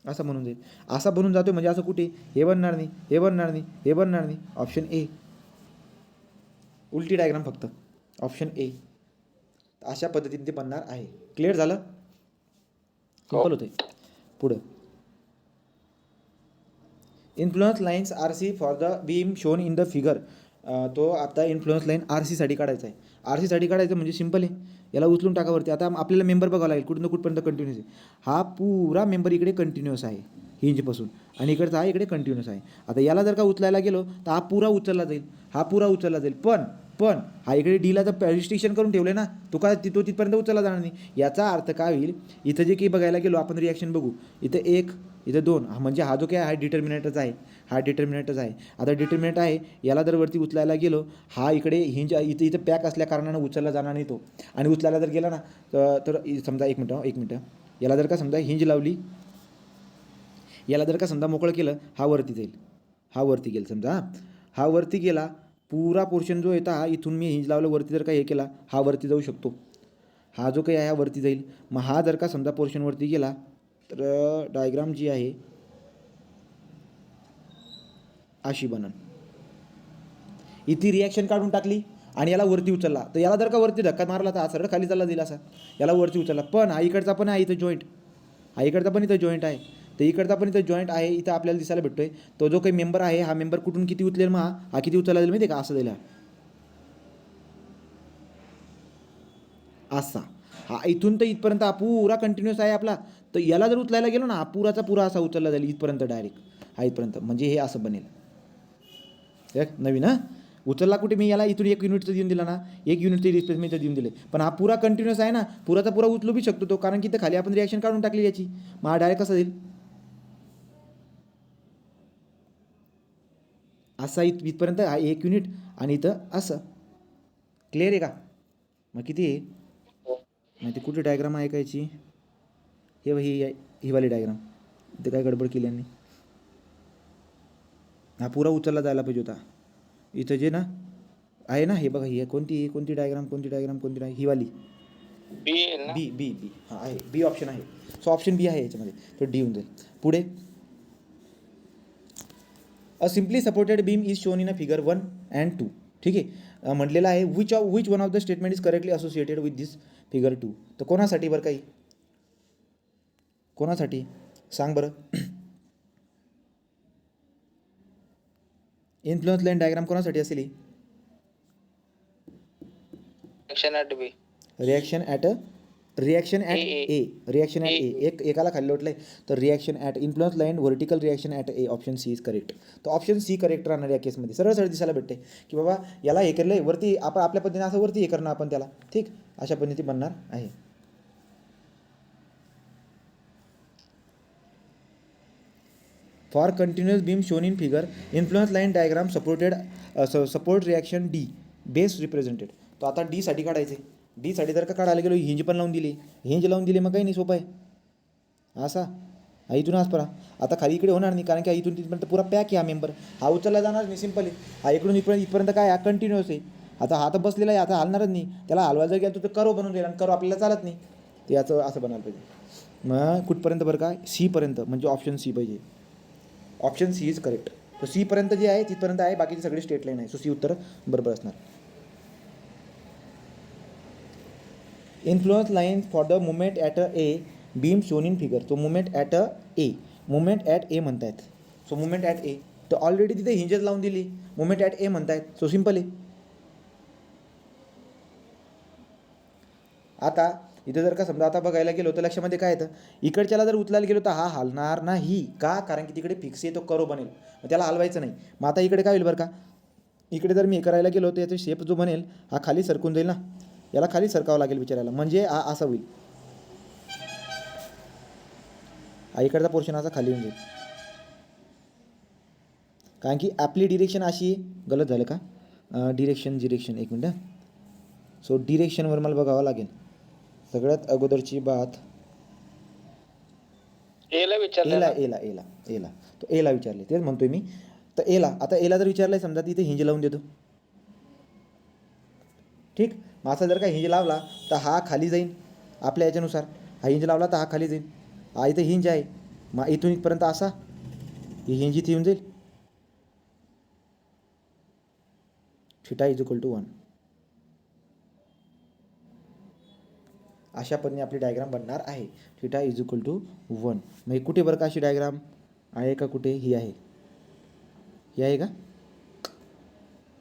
असा बनून जाईल, असा बनून जातो म्हणजे असं कुठे हे बनणार नाही, हे बनणार नाही, हे बनणार नाही. ऑप्शन ए, उलटी डायग्राम फक्त, ऑप्शन ए. अशा पद्धतीने ते बनणार आहे. क्लिअर झालं, सिंपल होते. पुढं influence lines are C for the beam shown in the figure. तो आता इन्फ्लुअन्स लाईन आर सीसाठी काढायचा आहे. आर सीसाठी काढायचं म्हणजे सिंपल आहे, याला उचलून टाकावरती. आता आपल्याला मेंबर बघावं लागेल कुठून कुठपर्यंत कंटिन्यूस आहे. हा पूरा मेंबर इकडे कंटिन्यूस आहे हिंजपासून आणि इकडचा हा इकडे कंटिन्यूस आहे. आता याला जर का उचलायला गेलो तर हा पूरा उचलला जाईल, हा पूरा उचलला जाईल. पण हा इकडे डीला तर रिस्ट्रिक्शन करून ठेवले ना, तो तिथपर्यंत उचलला जाणार नाही. याचा अर्थ काय होईल, इथं जे काही बघायला गेलो आपण रिॲक्शन बघू, इथं 1 इथं 2, म्हणजे हा जो काय हा डिटर्मिनेटच आहे, आता डिटर्मिनेट आहे, याला जर वरती उचलायला गेलो, हा इकडे हिंज इथं पॅक असल्या कारणानं उचलला जाणार नाही तो. आणि उचलायला जर गेला ना तर समजा एक मिनटं याला जर का समजा हिंज लावली, याला जर का समजा मोकळं केलं, हा वरती जाईल, हा वरती गेला समजा, हा वरती गेला, पुरा पोर्शन जो येता हा इथून मी हिंज लावलं वरती जर का हे केला, हा वरती जाऊ शकतो, हा जो काही आहे हा वरती जाईल. मग हा जर का समजा पोर्शन वरती गेला तर डायग्राम जी आहे अशी बनन. इथे रिॲक्शन काढून टाकली आणि याला वरती उचलला, तर याला जर का वरती धक्का मारला तर हा सरळ खाली चालला जाईल असा, याला वरती उचलला. पण हा इकडचा पण आहे इथं जॉईंट, हा इकडचा पण इथं जॉईंट आहे, तर इकडचा पण इथं जॉईंट आहे, इथं आपल्याला दिसायला भेटतोय. तो जो काही मेंबर आहे हा मेंबर कुठून किती उचलेल, मग हा किती उचलला जाईल माहिती आहे का, असं जाईल असा. हा इथून तर इथपर्यंत हा पुरा कंटिन्यूस आहे आपला, तर याला जर उचलायला गेलो ना हा पुराचा पुरा असा उचलला जाईल इथपर्यंत डायरेक्ट, हा इथपर्यंत. म्हणजे हे असं बनेल एक नवीन. हां, उचलला कुठे मी याला इथून 1 युनिटचं देऊन दिला ना, 1 युनिटचे डिस्प्लेसमेंट देऊन दिले, पण हा पुरा कंटिन्यूस आहे ना, पुराचा पुरा उचलू बी शकतो तो, कारण की इथं खाली आपण रिॲक्शन काढून टाकली याची. मग हा डायरेक्ट कसा जाईल असा इथपर्यंत, हा 1 युनिट आणि इथं असं. क्लिअर आहे का. मग किती आहे माहिती, कुठे डायग्राम ऐकायची, ही वाली डायग्राम, ते काय गडबड केली यांनी. हा पुरा उचलला जायला पाहिजे होता. इथं जे ना आहे ना, हे बघा, ही कोणती डायग्राम ही वाली बी येईल ना. बी बी बी हां आहे, बी ऑप्शन आहे. सो ऑप्शन बी आहे याच्यामध्ये, तो डी होऊन जाईल. पुढे a simply supported beam is shown in a figure 1 and 2. ठीक आहे, म्हटलेलं आहे which one of the statement is correctly associated with this figure 2. तर कोणासाठी बरं काही, कोणासाठी सांग बरं. इन्फ्लुएन्स लाईन डायग्राम कोणासाठी असेल ही. Section at B. Reaction at A. एकाला खाली लोटलंय, तर reaction at influence line vertical reaction at A. Option C is correct. तर ऑप्शन सी करेक्ट राहणार या केसमध्ये. सरळ सरळ दिसायला भेटते की बाबा याला हे केलं आहे वरती, आपण आपल्या पद्धतीने असं वरती हे करणं आपण त्याला, ठीक, अशा पद्धती बनणार आहे. For continuous beam shown in figure influence line diagram support reaction D base represented. तो आता डी साठी काढायचे. डी साठी जर का काढायला गेलो, हिंज पण लावून दिली, मग काही नाही, सोपं आहे असा. हा इथून आज परा आता खाली इकडे होणार नाही, कारण की इथून तिथपर्यंत पुरा पॅक आहे हा मेंबर. हा उचलला जाणार नाही, सिंपल आहे. हा इकडून इथपर्यंत काय, हा कंटिन्युअस आहे. आता हा तर बसलेला आहे, आता हलणारच नाही. त्याला हलवायला जर गेला तर कर्व बनवून देईल, आणि कर्व आपल्याला चालत नाही. ते याचं असं बनायला पाहिजे. मग कुठपर्यंत बरं का, सीपर्यंत, म्हणजे ऑप्शन सी पाहिजे. Option C is correct. तो सीपर्यंत जे आहे तिथपर्यंत आहे, बाकीची सगळी स्टेट लाईन आहे. सो सी उत्तर बरोबर असणार. Influence line for the moment at a A beam shown in figure. तो moment at a A, moment at A म्हणतायत. सो मुवमेंट ॲट ए, तर ऑलरेडी तिथे हिंजेस लावून दिली, मुवमेंट ॲट ए म्हणतायत. सो सिम्पल आहे. आता इथं जर का समजा आता बघायला गेलो तर लक्षामध्ये काय येतं, इकडच्याला जर उचलायला गेलो तर हा हलणार नाही. का, कारण की तिकडे फिक्स आहे, तो कर्व बनेल, मग त्याला हलवायचं नाही. मग आता इकडे काय होईल बरं का, इकडे जर मी हे करायला गेलो तर याचा शेप जो बनेल हा खाली सरकून जाईल ना, याला खाली सरकावं लागेल विचारायला, म्हणजे हा असा होईल. हा इकडचा पोर्शन असा खाली येऊन जाईल, कारण की आपली डिरेक्शन अशी गलत झालं का, डिरेक्शन एक मिनटं. सो डिरेक्शनवर मला बघावं लागेल. सगळ्यात अगोदरची बात एला विचारलं. एला तो एला विचारले, तेच म्हणतोय मी. तर एला, आता एला जर विचारलं आहे समजा, तिथे हिंज लावून देतो, ठीक. मग असा जर का हिंज लावला तर हा खाली जाईल आपल्या याच्यानुसार. हा हिंज लावला तर हा खाली जाईल. हा इथे हिंज आहे, मग इथून इथपर्यंत असा ही हिंज इथे येऊन जाईल. Theta is equal to 1. अशा पद्धतीने आपली डायग्राम बनणार आहे. Theta is equal to 1. मग कुठे बरं का अशी डायग्राम आहे का, कुठे ही आहे, ही आहे का,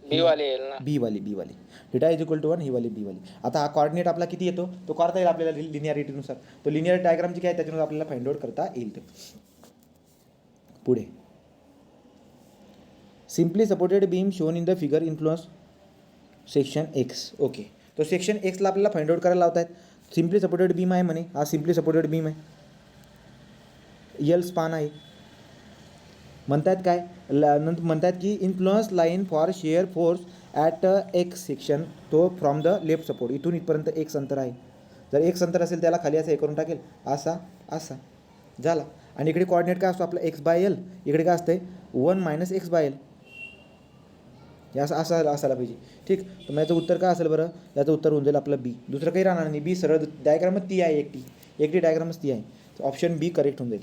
बी वाली येईल ना. बी वाली थिटा इज इक्वल टू 1, ही वाली बी वाली. आता हा कॉर्डिनेट आपला किती येतो तो करता येईल आपल्याला लिनिअरिटीनुसार. तो लिनिअर डायग्रामची काय त्याच्यानुसार आपल्याला फाइंड आउट करता येईल. पुढे simply supported beam shown in the figure influence section x. Okay, तो सेक्शन एक्सला आपल्याला फाइंड आउट करायला लावत आहेत. सिम्पली सपोर्टेड बीम आहे म्हणे, हा सिम्पली सपोर्टेड बीम आहे, यल स्पान आहे. म्हणतात काय, म्हणतात की influence line for shear force at x section, तो फ्रॉम द लेफ्ट सपोर्ट, इथून इथपर्यंत एक्स अंतर आहे. जर एक्स अंतर असेल त्याला खाली असं हे करून टाकेल, असा झाला. आणि इकडे कॉर्डिनेट काय असतो आपला, x/l. इकडे काय असते 1 - x/l. हे असं असायला पाहिजे, ठीक. तर मग याचं उत्तर काय असेल बरं, याचं उत्तर होऊन जाईल आपलं बी. दुसरं काही राहणार नाही. बी सरळ डायग्रामच ती आहे, एकटी डायग्रामच ती आहे. तर ऑप्शन बी करेक्ट होऊन जाईल.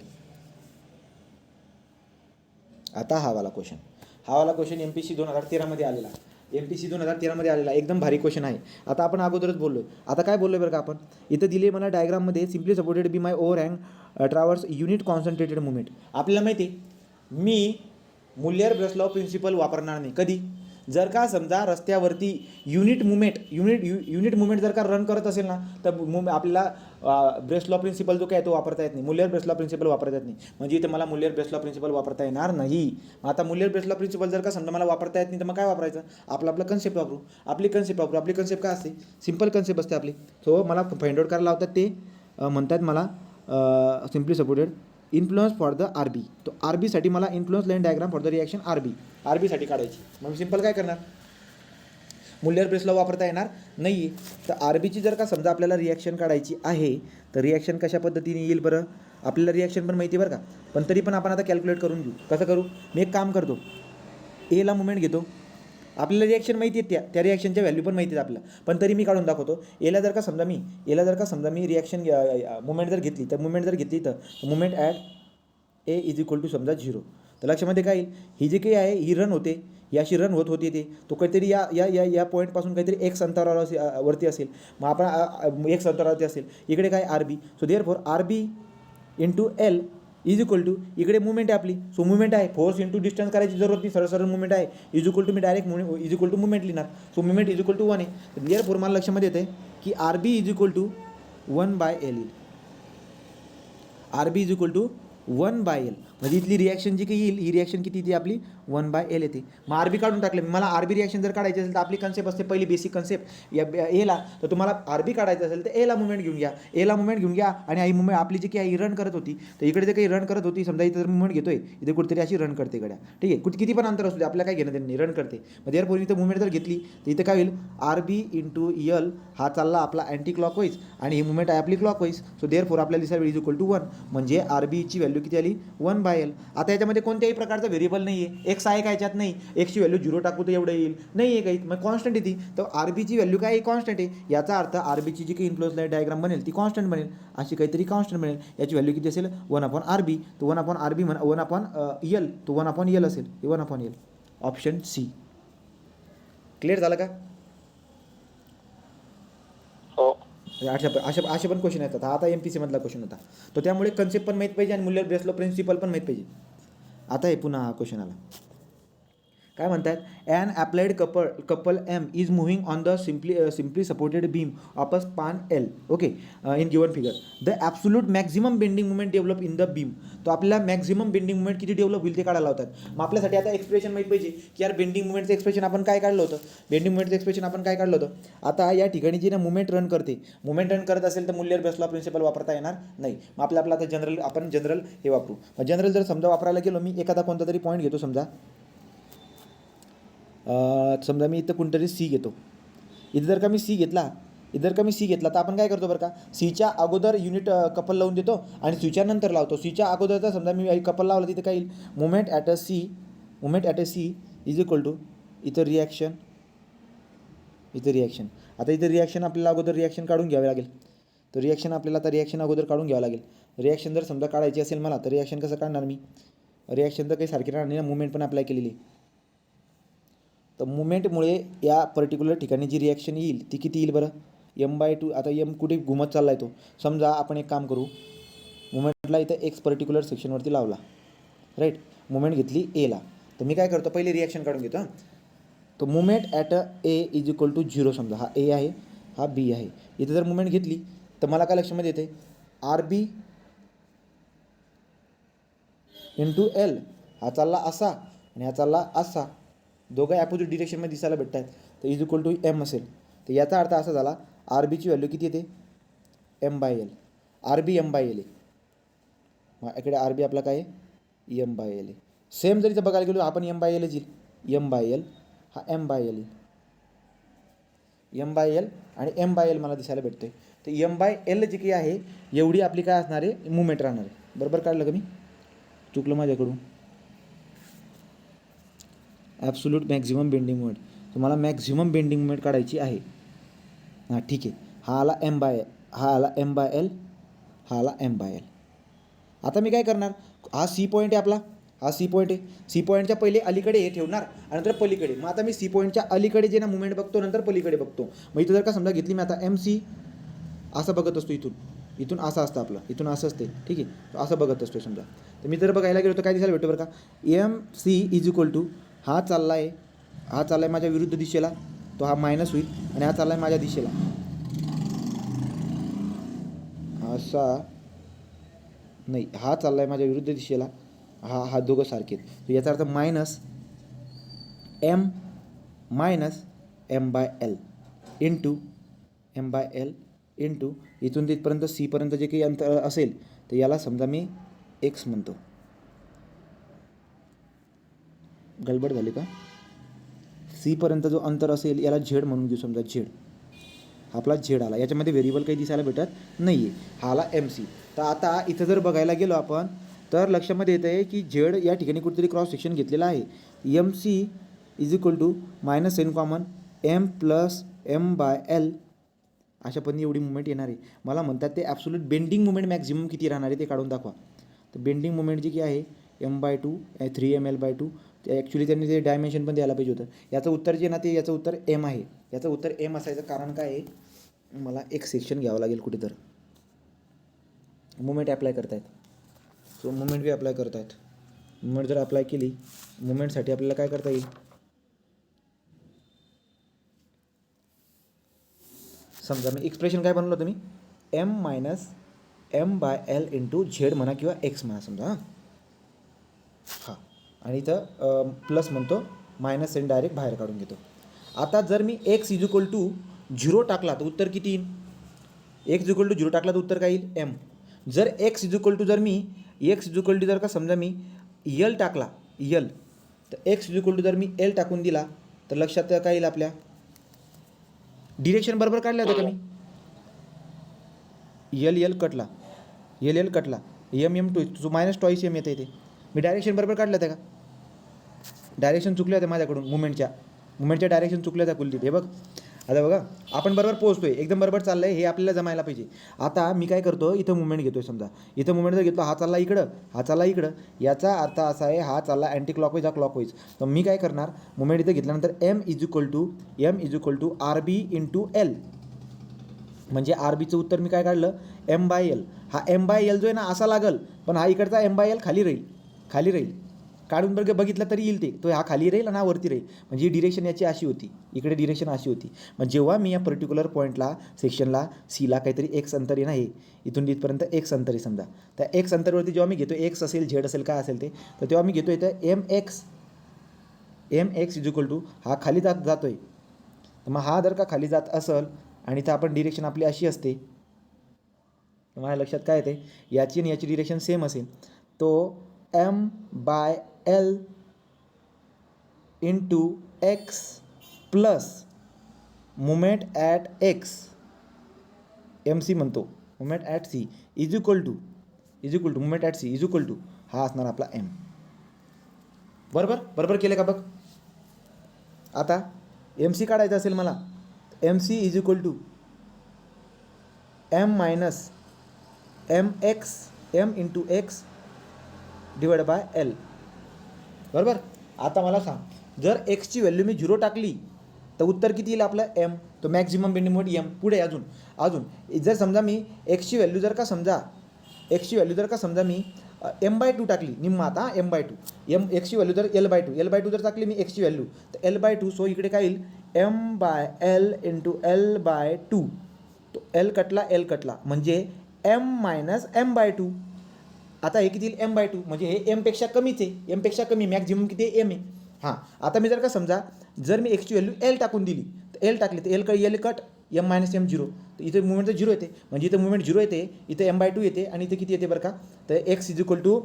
आता हा वाला क्वेश्चन MPC 2013 आलेला. MPC 2013 आलेला, एकदम भारी क्वेश्चन आहे. आता आपण अगोदरच बोललो. आता काय बोललो बरं का आपण, इथं दिले मला डायग्राममध्ये simply supported be my over hang traverse unit concentrated movement. आपल्याला माहिती आहे मी मुल्यर ब्रेसलॉ प्रिन्सिपल वापरणार नाही कधी, जर का समजा रस्त्यावरती युनिट मुवमेंट जर का रन करत असेल ना, तर आपल्याला ब्रेसलॉ प्रिन्सिपल जो काय तो वापरता येत नाही, मुल्यर ब्रेसलॉ प्रिन्सिपल वापरता येत नाही. म्हणजे इथे मला मुल्यर ब्रेसलॉ प्रिन्सिपल वापरता येणार नाही. आता मुल्यर ब्रेसलॉ प्रिन्सिपल जर का समजा मला वापरता येत नाही, तर मग काय वापरायचं, आपला कन्सेप्ट वापरू. आपली कन्सेप्ट काय असते, सिम्पल कन्सेप्ट असते आपली. सो मला फाइंड आउट करायला लावतात, ते म्हणतात मला simply supported influence for the RB. तो RBसाठी मला influence line diagram for the reaction RB साठी काढायची. मग सिम्पल काय करणार, मूल्यवर बेस लॉ वापरता येणार नाही आहे. तर आर बीची जर का समजा आपल्याला रिॲक्शन काढायची आहे तर रिॲक्शन कशा पद्धतीने येईल बरं, आपल्याला रिॲक्शन पण माहिती आहे बरं का, पण तरी पण आपण आता कॅल्क्युलेट करून घेऊ. कसं करू, मी एक काम करतो, एला मुवमेंट घेतो, आपल्याला रिॲक्शन माहिती आहे, त्या रिॲक्शनच्या व्हॅल्यू पण माहिती आहेत आपल्याला, पण तरी मी काढून दाखवतो. एला जर का समजा मी रिॲक्शन मुवमेंट जर घेतली तर moment at A is equal to समजा 0. तर लक्षामध्ये काय येईल, ही जी काही आहे ही रन होते, याशी रन होते ते, तो काहीतरी या या या या पॉईंटपासून काहीतरी एक्स अंतरावर वरती असेल, मग आपण एक्स अंतरावरती असेल, इकडे काय R B, so therefore R B into L is equal to, इकडे मुवमेंट आहे आपली, सो मुवमेंट आहे, फोर्स इंटू डिस्टन्स करायची जरूरत नाही, सरळ मुवमेंट आहे, इज इक्वल टू मी direct is equal to moment लिहिणार, so moment is equal to 1 आहे. तर देअरफॉर मला लक्षामध्ये येते की R B is equal to 1/L येईल. R B is equal to 1/L, म्हणजे इथली रिॲक्शन जी काही येईल ही रिॲक्शन किती येते आपली 1/L येते. मग आर बी काढून टाकले, मला आर बी रिॲक्शन जर काढायची असेल तर आपली कन्सेप्ट असते पहिली बेसिक कन्सेप्ट या एला, तर तुम्हाला आर बी काढायचं असेल तर एला मुवमेंट घेऊन घ्या, आणि ही मुवमेंट आपली जी काही रन करत होती, तर इकडे जे काही रन करत होती, समजा इथं जर मुवमेंट घेतोय, इथे कुठेतरी अशी रन करते गड्या, ठीक आहे, किती पण अंतर असू दे, आपल्याला काय घेणं त्यांनी रन करते. मग देअरफॉर इथं मुवमेंट जर घेतली तर इथं काय होईल, आर बी इंटू यल हा चालला आपला अँटी क्लॉकवाईज आणि ही मुवमेंट आहे आपली क्लॉकवाईज, सो देअरफॉर आपल्याला दिसायला इज इक्वल टू 1, म्हणजे आर बीची व्हॅल्यू किती आली 1/L. आता याच्यामध्ये कोणत्याही प्रकारचा व्हेरिएबल नाही आहे, एक्स आहे का याच्यात, नाही, एक्सची व्हॅल्यू 0 टाकू तर एवढं येईल, नाही आहे काही, मग कॉन्स्टंट येते, तर आर बीची व्हॅल्यू काय आहे, कॉन्स्टंट आहे, याचा अर्थ आर बीची जी काही इन्फ्लुअन्स लाईन डायग्राम बनेल ती कॉन्स्टंट बनेल, अशी काहीतरी कॉन्स्टंट बनेल, याची व्हॅल्यू किती असेल 1/RB, तो 1/RB 1/L, तो 1/L असेल, हे 1/L. Option C. क्लिअर झालं का. हो. असे पण क्वेश्चन येतात, आता MPC मधला क्वेश्चन होता, तो त्यामुळे कन्सेप्ट पण माहीत पाहिजे आणि मूल्यवर बेसलो प्रिन्सिपल पण माहीत पाहिजे. आता हे पुन्हा हा क्वेश्चन आला, काय म्हणतात, an applied couple M is moving on the simply supported beam of a span L, okay, in given figure, the absolute maximum bending moment develop in the beam. तो आपल्याला मॅक्झिमम बेंडिंग मुवमेंट किती डेव्हलप होईल ते काढायला होतात. मग आपल्यासाठी आता एक्सप्रेशन माहीत पाहिजे की यार बेंडिंग मुवमेंटचं एक्सप्रेशन आपण काय काढलं होतं. आता या ठिकाणी जी ना मुवमेंट रन करत असेल तर मूल्यवर बेसला प्रिन्सिपल वापरता येणार नाही. मग आपल्याला आता जनरल हे वापरू. मग जनरल जर समजा वापरायला गेलो, मी एखादा कोणता तरी पॉईंट घेतो, समजा मी इथं कोणतरी सी घेतो, इथं जर का मी सी घेतला तर आपण काय करतो बरं का, सीच्या अगोदर युनिट कपल लावून देतो आणि सीच्या नंतर लावतो. सीच्या अगोदरचा समजा मी कपल लावला, तिथे काय येईल, moment at a C is equal to, इथं रिॲक्शन. आता इथं रिॲक्शन आपल्याला अगोदर रिॲक्शन काढून घ्यावी लागेल, तर रिॲक्शन आपल्याला आता रिॲक्शन अगोदर काढून घ्यावं लागेल. रिॲक्शन जर समजा काढायची असेल मला, तर रिॲक्शन कसं काढणार मी, रिॲक्शन तर काही सारखी राहणार नाही ना, मुवमेंट पण अप्लाय केलेली, तर मुवमेंटमुळे या पर्टिक्युलर ठिकाणी जी रिॲक्शन येईल ती किती येईल बरं, m/2. आता m कुठे घुमत चालला आहे तो, समजा आपण एक काम करू, मुवमेंटला इथं एक्स पर्टिक्युलर सेक्शनवरती लावला, राईट, मुवमेंट घेतली एला, तर मी काय करतो, पहिले रिॲक्शन काढून घेतो. तो moment at A is equal to 0, समजा हा ए आहे, हा बी आहे, इथं जर मुवमेंट घेतली तर मला काय लक्षामध्ये येते, आर बी इंटू एल, हा चालला असा आणि हा चालला असा, दोघं ॲपोजिट डिरेक्शनमध्ये दिसायला भेटत आहेत, तर इज इक्वल टू एम असेल. तर याचा अर्थ असा झाला, आर बीची व्हॅल्यू किती येते m/L, आर बी m/L आहे, मग इकडे आर बी आपला काय आहे m/L आहे. सेम जर इथं बघायला गेलो आपण m/L येईल, m/L हा m/L येईल, m/L आणि m/L मला दिसायला भेटते. तर m/L जी काही आहे एवढी आपली काय असणार आहे, मुवमेंट राहणार आहे. बरोबर काढलं का मी, चुकलं माझ्याकडून, ॲब्सोल्यूट मॅक्झिमम बेंडिंग मुवमेंट, तुम्हाला मॅक्झिमम बेंडिंग मुवमेंट काढायची आहे. हां ठीक आहे, हा आला m/L, हा आला m/L. आता मी काय करणार, हा सी पॉईंट आहे आपला, सी पॉईंटच्या पहिले अलीकडे हे ठेवणार आणि नंतर पलीकडे. मग आता मी सी पॉईंटच्या अलीकडे जे ना मुवमेंट बघतो, नंतर पलीकडे बघतो. मग इथं जर का समजा घेतली मी आता MC, असं बघत असतो, इथून असं असतं आपलं, इथून असं असते, ठीक आहे, असं बघत असतो समजा. तर मी जर बघायला गेलो तर काय दिसायला भेटतो बरं का, MC इज इक्वल टू, हा चालला आहे माझ्या विरुद्ध दिशेला, तो हा मायनस होईल, आणि हा चालला आहे माझ्या दिशेला असा, नाही, हा चालला आहे माझ्या विरुद्ध दिशेला, हा दोघं सारखे आहेत. तर याचा अर्थ -m/L इंटू इथून तिथपर्यंत सीपर्यंत जे काही अंतर असेल तर याला समजा मी एक्स म्हणतो. गडबड झाली का, सीपर्यंत जो अंतर असेल याला झेड म्हणून घेऊ. समजा झेड आपला झेड आला, याच्यामध्ये व्हेरिएबल काही दिसायला भेटत नाही आहे, हा आला एम सी. तर आता इथं जर बघायला गेलो आपण तर लक्षामध्ये येतं आहे की झेड या ठिकाणी कुठेतरी क्रॉस सेक्शन घेतलेला आहे. M C is equal to minus N common M plus M by L, अशा पद्धतीने एवढी मुवमेंट येणार आहे. मला म्हणतात ते ॲब्सोल्यूट बेंडिंग मुवमेंट मॅक्झिमम किती राहणार आहे ते काढून दाखवा. तर बेंडिंग मुवमेंट जी की आहे m/2 3ml/2, ते ॲक्च्युली त्यांनी ते डायमेन्शन पण द्यायला पाहिजे होतं. याचं उत्तर जे ना ते याचं उत्तर एम आहे. याचं उत्तर एम असायचं कारण काय आहे, मला एक सेक्शन घ्यावं लागेल कुठे तर. मुवमेंट अप्लाय करतायत, सो मुवमेंट बी अप्लाय करतायत. मुवमेंट जर अप्लाय केली, मुवमेंटसाठी आपल्याला काय करता येईल, समजा मी एक्सप्रेशन काय बनवलं होतं मी, m-m/l इंटू झेड म्हणा किंवा एक्स म्हणा समजा. हां, आणि इथं प्लस म्हणतो, मायनस एन डायरेक्ट बाहेर काढून घेतो. आता जर मी एक्स इज इक्वल टू 0 टाकला तर उत्तर किती येईल, एक्स इज इक्वल टू 0 टाकला तर उत्तर काय येईल एम. जर एक्स इज इक्वल टू जर का समजा मी यल टाकला यल, तर एक्स इज इक्वल टू जर मी एल टाकून दिला तर लक्षात काय येईल आपल्या, डिरेक्शन बरोबर काढलं होतं का मी, यल कटला M two minus twice M येते इथे, मी डायरेक्शन बरोबर काढलं होतं का, डायरेक्शन चुकले होते माझ्याकडून, मुवमेंटच्या डायरेक्शन चुकल्या होत्या कुलदीप. हे बघ आता बघा आपण बरोबर पोहोचतोय, एकदम बरोबर चाललं आहे, हे आपल्याला जमायला पाहिजे. आता मी काय करतो, इथं मुवमेंट घेतोय समजा, इथं मुवमेंट जर घेतला, हा चालला इकडं, हा चालला इकडं, याचा अर्थ असा आहे हा चालला अँटी क्लॉकवाईज हा क्लॉकवाईज. तर मी काय करणार, मुवमेंट इथं घेतल्यानंतर M is equal to R B into L, म्हणजे आर बीचं उत्तर मी काय काढलं m/l. हा m/l जो आहे ना असा लागल, पण हा इकडचा m/l खाली राहील काढून बघितलं तरी येईल ते, तो हा खाली राहील आणि हा वरती राहील. म्हणजे ही डिरेक्शन याची अशी होती, इकडे डिरेक्शन अशी होती. मग जेव्हा मी या पर्टिक्युलर पॉईंटला सेक्शनला सीला काहीतरी एक्स अंतर आहे ना, हे इथून इथपर्यंत एक्स अंतर आहे समजा, त्या एक्स अंतरवरती जेव्हा मी घेतो, एक्स असेल झेड असेल काय असेल ते, तर तेव्हा मी घेतो इथं M X is equal to हा खाली जातोय. तर मग हा जर का खाली जात असेल आणि इथं आपण डिरेक्शन आपली अशी असते, तर माझ्या लक्षात काय येते, याची आणि याची डिरेक्शन सेम असेल, तो m/l into X plus moment at X, M C म्हणतो, moment at C is equal to moment at C is equal to हा असणार आपला एम. बरोबर केलं का बघ. आता एम सी काढायचं असेल मला, M C is equal to M minus M into X divide by L. बरोबर. आता मला सांग, जर एक्सची व्हॅल्यू मी 0 टाकली तर उत्तर किती येईल आपलं एम, तो मॅक्झिमम बेंडिंग मोमेंट एम. पुढे अजून जर समजा मी एक्सची व्हॅल्यू जर का समजा मी m/2 टाकली निम्मा, आता m/2 एक्सची व्हॅल्यू जर l/2 जर टाकली मी एक्सची व्हॅल्यू, तर l/2, सो इकडे काय येईल m/l इंटू l/2, तो l कटला म्हणजे m-m/2. आता हे किती येईल m/2, म्हणजे हे एमपेक्षा कमीच आहे, एमपेक्षा कमी, मॅक्झिमम किती आहे एम आहे. हां, आता मी जर का समजा जर मी एक्सची व्हॅल्यू एल टाकून दिली, तर एल टाकली तर एल कट m-m 0, तर इथे मुवमेंट 0 येते, म्हणजे इथं मुवमेंट 0 येते, इथं m/2 येते आणि इथं किती येते बरं का, तर एक्स इज इक्वल टू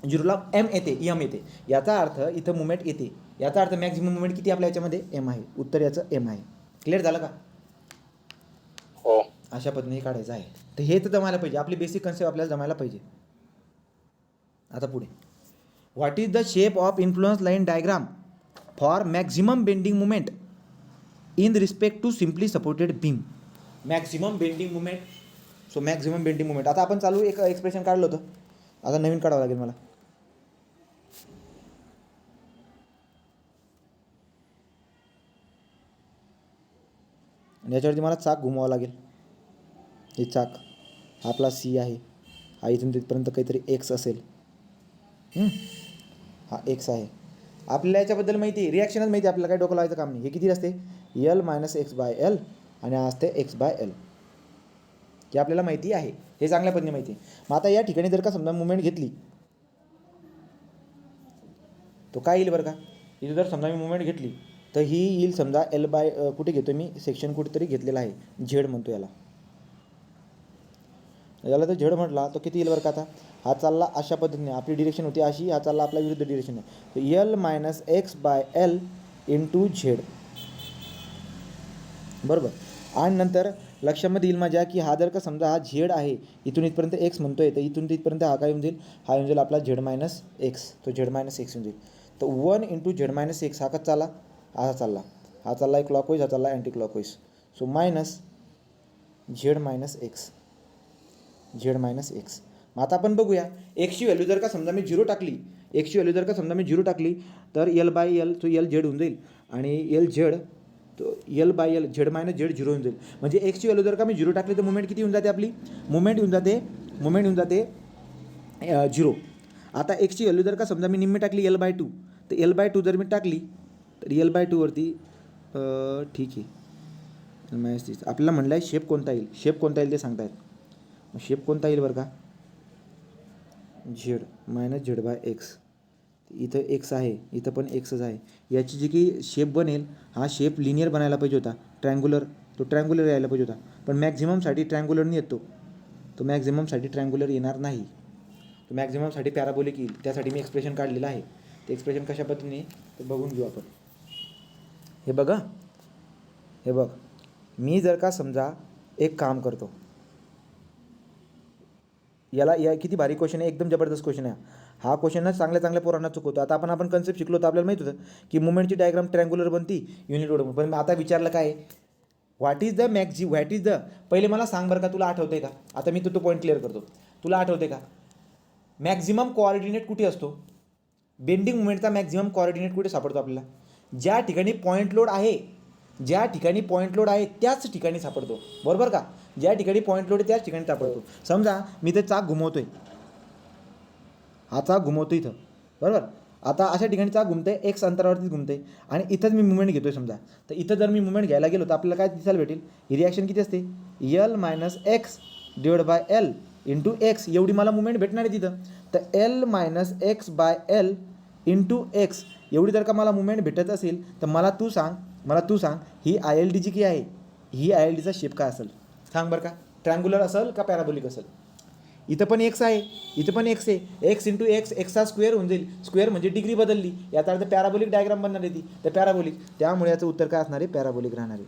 0ला एम येते. याचा अर्थ इथं मुवमेंट येते, याचा अर्थ मॅक्झिमम मुवमेंट किती आपल्या याच्यामध्ये एम आहे. उत्तर याचं एम आहे. क्लिअर झालं का. हो, अशा पद्धतीने काढायचं आहे. तर हे तर जमायला पाहिजे, आपली बेसिक कन्सेप्ट आपल्याला जमायला पाहिजे. आता पुढे, what is the shape of influence line diagram for maximum bending moment in respect to simply supported beam. Maximum bending moment, so maximum bending moment. आता आपण चालू एक एक्सप्रेशन काढलं होतं, आता नवीन काढावं लागेल मला. याच्यावरती मला चाक घुमवावं लागेल. हे चाक हा आपला सी आहे, हा इथून तिथपर्यंत काहीतरी एक्स असेल, हा एक्स आहे. आपल्याला याच्याबद्दल माहिती आहे, रिॲक्शनच माहिती आहे, आपल्याला काय डोकं लावायचं काम नाही. हे किती असते l-x/l आणि हा असते x/l, हे आपल्याला माहिती आहे, हे चांगल्या पद्धतीने माहिती आहे. मग आता या ठिकाणी जर का समजा मुवमेंट घेतली, तो काय येईल बरं का, इथे जर समजा मी मुवमेंट घेतली तर ही येईल समजा कुठे घेतो मी, सेक्शन कुठेतरी घेतलेला आहे, झेड म्हणतो याला जर झेड म्हटला तो किती येईल बरं का. आता हा चालला अशा पद्धतीने, आपली डिरेक्शन होती अशी, हा चालला आपला विरुद्ध डिरेक्शन आहे, तर l-x/l इंटू झेड, बरोबर. आणि नंतर लक्षामध्ये येईल माझ्या की हा जर का समजा हा झेड आहे, इथून इथपर्यंत एक्स म्हणतोय, तर इथून तिथपर्यंत हा काय येऊन जाईल, हा येऊन जाईल आपला झेड मायनस एक्स, तो झेड मायनस एक्स येऊन जाईल. तर 1 इंटू झेड मायनस एक्स हा का चालला, हा चालला, हा चालला आहे क्लॉकवाईज, हा चालला आहे anti clockwise. So minus Z minus x, Z minus x. मग आता आपण बघूया एक्सची व्हॅल्यू जर का समजा मी झिरो टाकली, एक्सची व्हॅल्यू जर का समजा मी झिरो टाकली, तर एल बाय एल, तो एल झेड होऊन जाईल, आणि एल झेड, तो L by L, Z minus Z zero होऊन जाईल. म्हणजे एक्सची व्हॅल्यू जर का मी झिरो टाकली तर मुवमेंट किती होऊन जाते आपली, मुवमेंट येऊन जाते झिरो. आता एक्सची व्हॅल्यू जर का समजा मी निम्मी टाकली एल बाय टू, तर एल बाय टू जर मी टाकली तर एल बाय टूवरती ठीक आहे मायनस तीस. आपल्याला म्हणलं आहे शेप कोणता येईल, शेप कोणता येईल ते सांगतायत. मग शेप कोणता येईल बरं का, Z minus Z by X. इथं एक्स आहे, इथं पण एक्सच आहे. याची जी की शेप बनेल, हा शेप लिनियर बनायला पाहिजे होता, ट्रँग्युलर, तो ट्रँग्युलर यायला पाहिजे होता. पण मॅक्झिममसाठी ट्रँग्युलर नाही येतो, तो मॅक्झिममसाठी ट्रँग्युलर येणार नाही, तो मॅक्झिममसाठी पॅराबोलिक येईल. त्यासाठी मी एक्सप्रेशन काढलेलं आहे. ते एक्सप्रेशन कशा पद्धतीने ते बघून घेऊ आपण. हे बघा, हे बघ, मी जर का समजा एक काम करतो, याला या किती भारी क्वेश्चन आहे, एकदम जबरदस्त क्वेश्चन आहे हा. क्वेश्चन ना चांगल्या पोरांना चुकवतो. आता आपण कन्सेप्ट शिकलो तर आपल्याला माहीत होतं की मुवमेंटची डायग्राम ट्रँग्युलर बनती युनिट रोड. पण आता विचारलं काय, व्हॉट इज द पहिले मला सांग बरं का, तुला आठवते का, आता मी तो पॉईंट क्लिअर करतो, तुला आठवते का मॅक्झिमम कोऑर्डिनेट कुठे असतो, बेंडिंग मुवमेंटचा मॅक्झिमम कोऑर्डिनेट कुठे सापडतो आपल्याला, ज्या ठिकाणी पॉईंट लोड आहे, ज्या ठिकाणी पॉईंट लोड आहे त्याच ठिकाणी सापडतो, बरोबर का, ज्या ठिकाणी पॉईंट लोड आहे त्याच ठिकाणी सापडतो. समजा मी ते चाक घुमवतोय, हा चाक घुमवतो इथं, बरोबर. आता अशा ठिकाणी चाक घुमते, एक्स अंतरावरतीच घुमते, आणि इथंच मी मुवमेंट घेतोय समजा. तर इथं जर मी मुवमेंट घ्यायला गेलो तर आपल्याला काय दिसायला भेटेल, ही रिॲक्शन किती असते, L minus x divide by L into x, एवढी मला मुवमेंट भेटणार आहे तिथं. तर L minus x by L into x, एवढी जर का मला मुवमेंट भेटत असेल तर मला तू सांग ही आय एल डी जी की आहे, ही आय एल डीचा शेप काय असेल सांग बरं का, ट्रँग्युलर असेल का पॅराबोलिक असेल. इथं पण एक्स आहे, इथं पण एक्स आहे, एक्स इंटू एक्स, एक्सचा स्क्वेअर होऊन जाईल, स्क्वेअर म्हणजे डिग्री बदलली, याचा अर्थ पॅराबोलिक डायग्राम बनणार आहे ती, तर पॅराबोलिक, त्यामुळे याचं उत्तर काय असणार आहे, पॅराबोलिक राहणार आहे.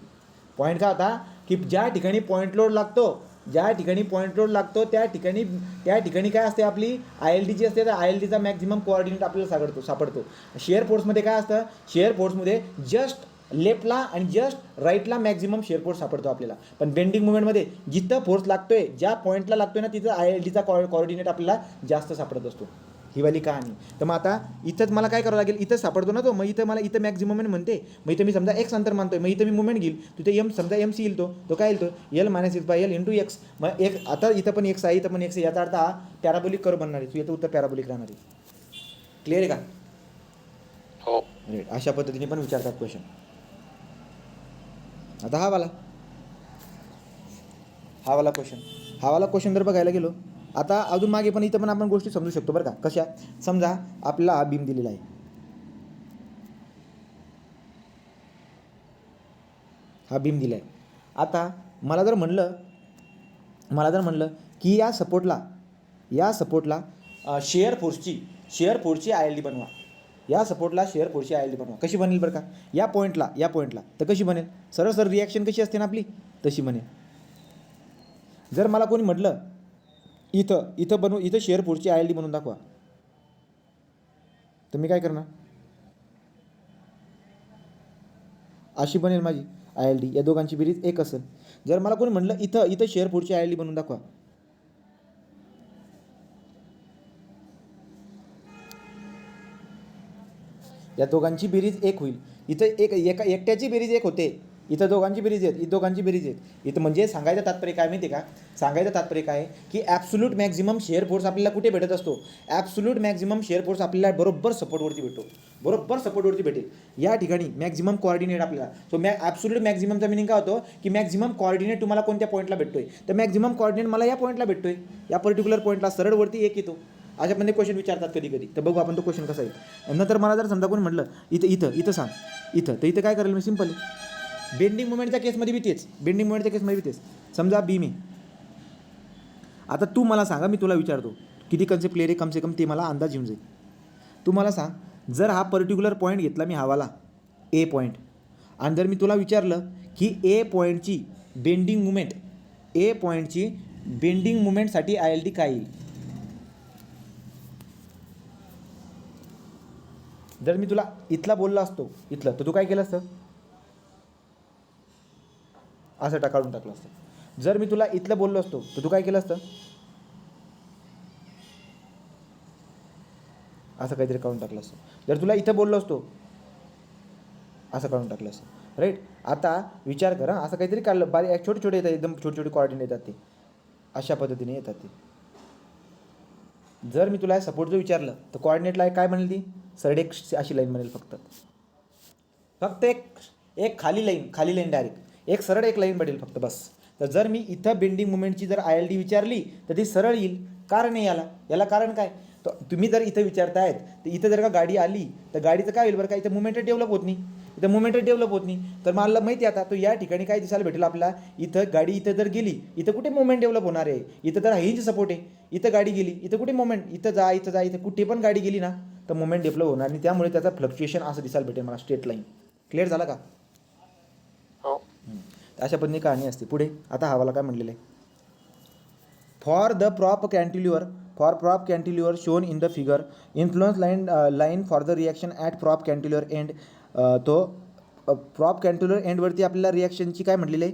पॉईंट काय होता की ज्या ठिकाणी पॉईंट लोड लागतो, त्या ठिकाणी काय असते आपली आय एल डी जी असते, तर आय एल डीचा मॅक्झिमम कोऑर्डिनेट आपल्याला सापडतो. शेअर फोर्समध्ये काय असतं, शेअर फोर्समध्ये जस्ट लेफ्टला आणि जस्ट राईटला मॅक्झिमम शेअर फोर्स सापडतो आपल्याला. पण बेंडिंग मुवमेंटमध्ये जिथं फोर्स लागतोय, ज्या पॉईंटला लागतोय ना, तिथं आय एल डीचा कोऑर्डिनेट आपल्याला जास्त सापडत असतो. ही वाली कहाणी. तर मग आता इथंच मला काय करावं लागेल, इथं सापडतो ना तो, मग इथं मॅक्झिमम म्हणते, मग इथं मी समजा एक्स अंतर मानतोय, मग इथं मी मुवमेंट घेईल, तिथे एम समजा एम सी येईल, तो काय येईल, तो L minus x by L into x. मग एक आता इथं पण एक्स आहे, इथं पण एक्स आहे, याचा अर्थ हा पॅराबोलिक कर्व बनणार आहे, तू याचं उत्तर पॅराबोलिक राहणार आहे. क्लिअर आहे का, हो. अशा पद्धतीने पण विचारतात क्वेश्चन. आता हा वाला क्वेश्चन जर बघायला गेलो, आता अजून मागे पण इथं पण आपण गोष्टी समजू शकतो बरं का. कशा, समजा आपला हा बीम दिलेला आहे, हा बीम दिला आहे. आता मला जर म्हणलं की या सपोर्टला शेअर फोर्सची आय एल डी बनवा, या सपोर्टला शेअर फोर्सची आय एल डी बनवा. कशी बनेल बरं का, या पॉईंटला तर कशी बनेल, सरळ रिॲक्शन कशी असते ना आपली, तशी बनेल. जर मला कोणी म्हटलं इथं शेअर फोर्सची आय एल डी बनवून दाखवा, तर मी काय करणार, अशी बनेल माझी आय एल डी, या दोघांची बेरीज एक असेल. जर मला कोणी म्हटलं इथं शेअर फोर्सची आय एल डी बनवून दाखवा, या दोघांची बेरीज एक होईल. इथं एकट्याची बेरीज एक होते, इथं दोघांची बेरीज आहेत, इथं म्हणजे सांगायचं तात्पर्य काय माहिती आहे का, सांगायचं तात्पर्य काय की ॲब्सोल्यूट मॅक्झिमम शेअर फोर्स आपल्याला कुठे भेटत असतो, ॲब्सोल्यूट मॅक्झिमम शेअर फोर्स आपल्याला बरोबर सपोर्टवरती भेटेल, या ठिकाणी मॅक्झिमम कोऑर्डिनेट आपल्याला. सो ॲब्सोल्यूट मॅक्झिममचा मिनिंग काय होतो की मॅक्झिमम कोऑर्डिनेट तुम्हाला कोणत्या पॉईंटला भेटतोय, तर मॅक्झिमम कोऑर्डिनेट मला या पॉईंटला भेटतोय, या पर्टिक्युलर पॉईंटला सरळवरती एक येतो. अशा पण क्वेश्चन विचारतात कधी. तर बघू आपण तो क्वेश्चन कसा येईल. नंतर मला जर समजा कोणी म्हटलं इथं सांग, तर इथं काय करेल मी, सिंपल आहे. बेंडिंग मुवमेंटच्या केसमध्ये बी तेच, समजा बीम आहे. आता तू मला सांगा, मी तुला विचारतो किती कन्सेप्ट क्लिअर आहे, कमसे कम ते मला अंदाज येऊन जाईल. तू मला सांग, जर हा पर्टिक्युलर पॉईंट घेतला मी, हावाला ए पॉईंट. आणि जर मी तुला विचारलं की ए पॉईंटची बेंडिंग मुमेंटसाठी आय एल टी काय येईल. जर मी तुला इथला बोलला असतो इथलं, तर तू काय केलं असतं, असं काढून टाकलं असतं. जर मी तुला इथलं बोललो असतो तर तू काय केलं असतं, असं काहीतरी काढून टाकलं असतं. जर तुला इथं बोललो असतो असं काढून टाकलं असतं. राईट. आता विचार करा, असं काहीतरी काढलं, बारीक छोटे छोटे येतात, एकदम छोटे छोटे कॉर्डिनेट येतात, ते अशा पद्धतीने येतात ते. जर मी तुला सपोर्ट जर विचारलं तर कॉर्डिनेट लाईन काय म्हणेल, ती सरळ एक अशी लाईन म्हणेल, फक्त एक खाली लाईन डायरेक्ट एक सरळ एक लाईन पडेल फक्त, बस. तर जर मी इथं बेंडिंग मुवमेंटची जर आय एल डी विचारली तर ती सरळ येईल. कारण आहे याला कारण काय, तर तुम्ही जर इथं विचारतायत तर इथं जर का गाडी आली तर गाडीचं काय होईल बरं का, इथं मुवमेंटच डेव्हलप होत नाही. तर मला माहिती आहे आता, तो या ठिकाणी काय दिसायला भेटेल आपल्याला, इथं गाडी इथं जर गेली, इथं कुठे मुवमेंट डेव्हलप होणार आहे, इथं जर हिंज सपोर्ट आहे, इथं गाडी गेली, इथं कुठे मुवमेंट, इथं कुठे पण गाडी गेली ना तर मुवमेंट डेव्हलप होणार नाही. त्यामुळे त्याचा फ्लक्च्युएशन असं दिसायला भेटेल मला, स्ट्रेट लाईन. क्लिअर झाला का. हो. अशा पद्धतीने कहाणी असते. पुढे आता हवाला काय म्हणलेलं आहे, for prop cantilever shown in the figure, influence line for the reaction at prop cantilever end. तो प्रॉप कॅन्टिल्युअर एंडवरती आपल्याला रिॲक्शनची काय म्हटलेली आहे,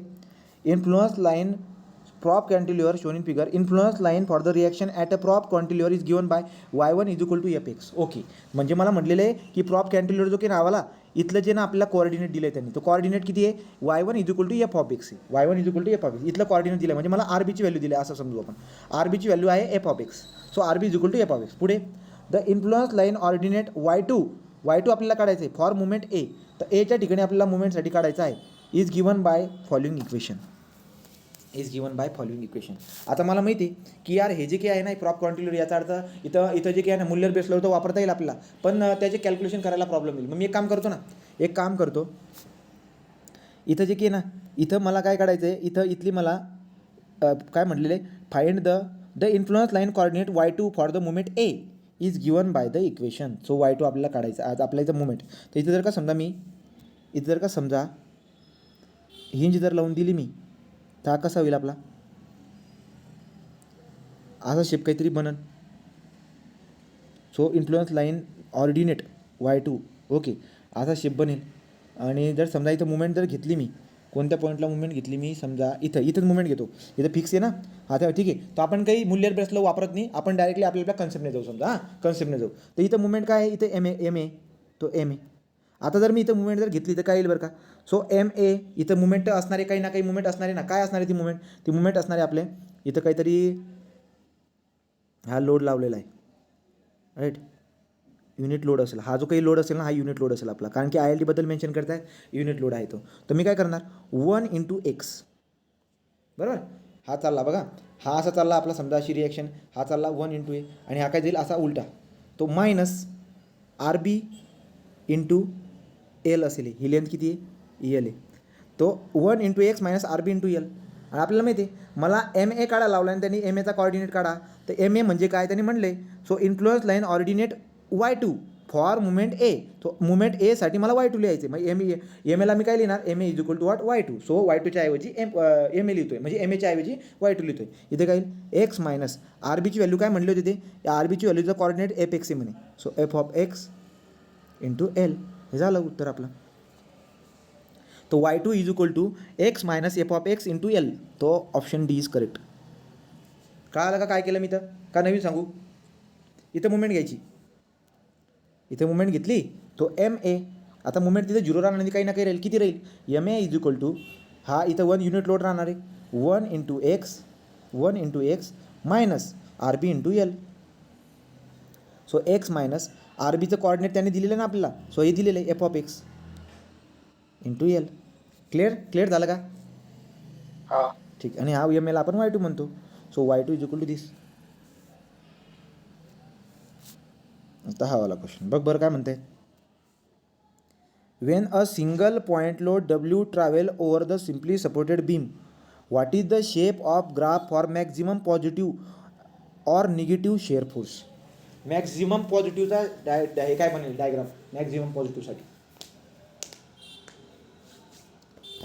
prop cantilever shown in figure, influence line for the reaction at a prop cantilever is given by y1 is equal to F. Okay. म्हणजे मला म्हटलेलं आहे की प्रॉप कॅन्टिल्युअर जो की नावाला इथलं जे ना आपल्याला कोऑर्डिनेट दिलं आहे त्यांनी, तो कोऑर्डिनेट किती आहे, y1 is equal to F of X आहे. y1 is equal to F of X इथलं कोऑर्डिनेट दिलं आहे, म्हणजे मला आर बीची व्हॅल्यू दिली आहे असं समजू आपण. आर बीची व्हॅल्यू आहे F of X. So R B is equal to F of X. पुढे the influence line ordinate y2 आपल्याला काढायचं आहे फॉर मुवमेंट ए. तर एच्या ठिकाणी आपल्याला मुवमेंटसाठी काढायचं आहे, is given by following equation. आता मला माहिती आहे की यार हे जे काही आहे ना प्रॉप कॉन्टिल्युअर, याचा अर्थ इथं जे काही आहे ना मूल्यर बेसला होतं वापरता येईल आपल्याला, पण त्याचे कॅल्क्युलेशन करायला प्रॉब्लेम येईल. मग मी एक काम करतो इथं जे काही आहे ना, इथं मला काय काढायचं आहे, इथली मला काय म्हटलेलं आहे, find the influence line coordinate y2 for the movement A is given by the equation. So y2 आपल्याला काढायचं आज आपल्या इथं मुवमेंट. तर इथं जर का समजा हिंज जर लावून दिली मी, तर हा कसा होईल आपला, असा शेप काहीतरी बनन. So influence line ordinate y2, okay, असा शेप बनेल. आणि जर समजा इथं मुवमेंट जर घेतली मी, कोणत्या पॉईंटला मुवमेंट घेतली मी, समजा इथंच मुवमेंट घेतो, इथं फिक्स आहे ना, हा तर ठीक आहे. तर आपण काही मूल्यर बेसला वापरत नाही, आपण डायरेक्टली आपल्या कन्सेप्टने जाऊ. समजा कन्सेप्टने जाऊ, तर इथं मुवमेंट काय आहे, इथं एम ए तो एम ए. आता जर मी इथं मुवमेंट जर घेतली तर काय येईल बरं का, सो एम ए इथं मुवमेंट असणारे, काही ना काही मुवमेंट असणारे ना, काय असणारे ती मुवमेंट असणारे आपले, इथं काहीतरी हा लोड लावलेला आहे, राईट, युनिट लोड असेल, हा जो काही लोड असेल ना, हा युनिट लोड असेल आपला, कारण की आय एल डीबद्दल मेन्शन करताय, युनिट लोड आहे तो. तर मी काय करणार, 1 × x, बरोबर, हा चालला बघा, हा असा चालला आपला, समजा अशी रिॲक्शन, हा चालला 1 × a, आणि हा काय जाईल असा उलटा, तो minus R B into L असेल, ही लेंथ किती आहे, एल आहे. तो 1 × x minus R B into L. आणि आपल्याला माहिती आहे, मला एम ए काढा लावला आणि त्यांनी एम एचा कॉर्डिनेट काढा, तर एम ए म्हणजे काय त्यांनी म्हणले, so influence line ordinate y2 for moment A. तो मुवमेंट एसाठी मला y2 लिहायचे, मग एम एला मी काय लिहिणार, M A is equal to what, y2. So y2च्या ऐवजी एम ए लिहितोय, म्हणजे एम एच्या ऐवजी y2 लिहितोय. इथे काय एक्स मायनस आर बीची व्हॅल्यू काय म्हणली होती, ते आर बीची व्हॅल्यूचा कॉर्डिनेट एफ एक्स आहे म्हणे. So F of X into L, हे झालं उत्तर आपलं. तो y2 is equal to X minus F of X into L. तो ऑप्शन डी इज करेक्ट. कळालं का काय केलं मी, तर का नवीन सांगू. इथं मुवमेंट घ्यायची, इथे मुवमेंट घेतली, तो एम ए, आता मुवमेंट तिथे 0 राहणार नाही, काही ना काही राहील, किती राहील, M A is equal to, हा इथं 1 युनिट लोड राहणार आहे, 1 × X minus R B into L. So X minus R बीचं कॉर्डिनेट त्यांनी दिलेलं ना आपल्याला, सो हे दिलेलं आहे F of X into L. Clear झालं का, हा. ठीक. आणि हा एम एला आपण y2 म्हणतो, so y2 is equal to this. आता हा वाला क्वेश्चन बघ बरं काय म्हणते, when a single point load W travel over the simply supported beam, what is the shape of graph for maximum positive or negative shear force. Maximum पॉझिटिव्हचा हे काय बनेल डायग्राम, मॅक्झिमम पॉझिटिव्हसाठी.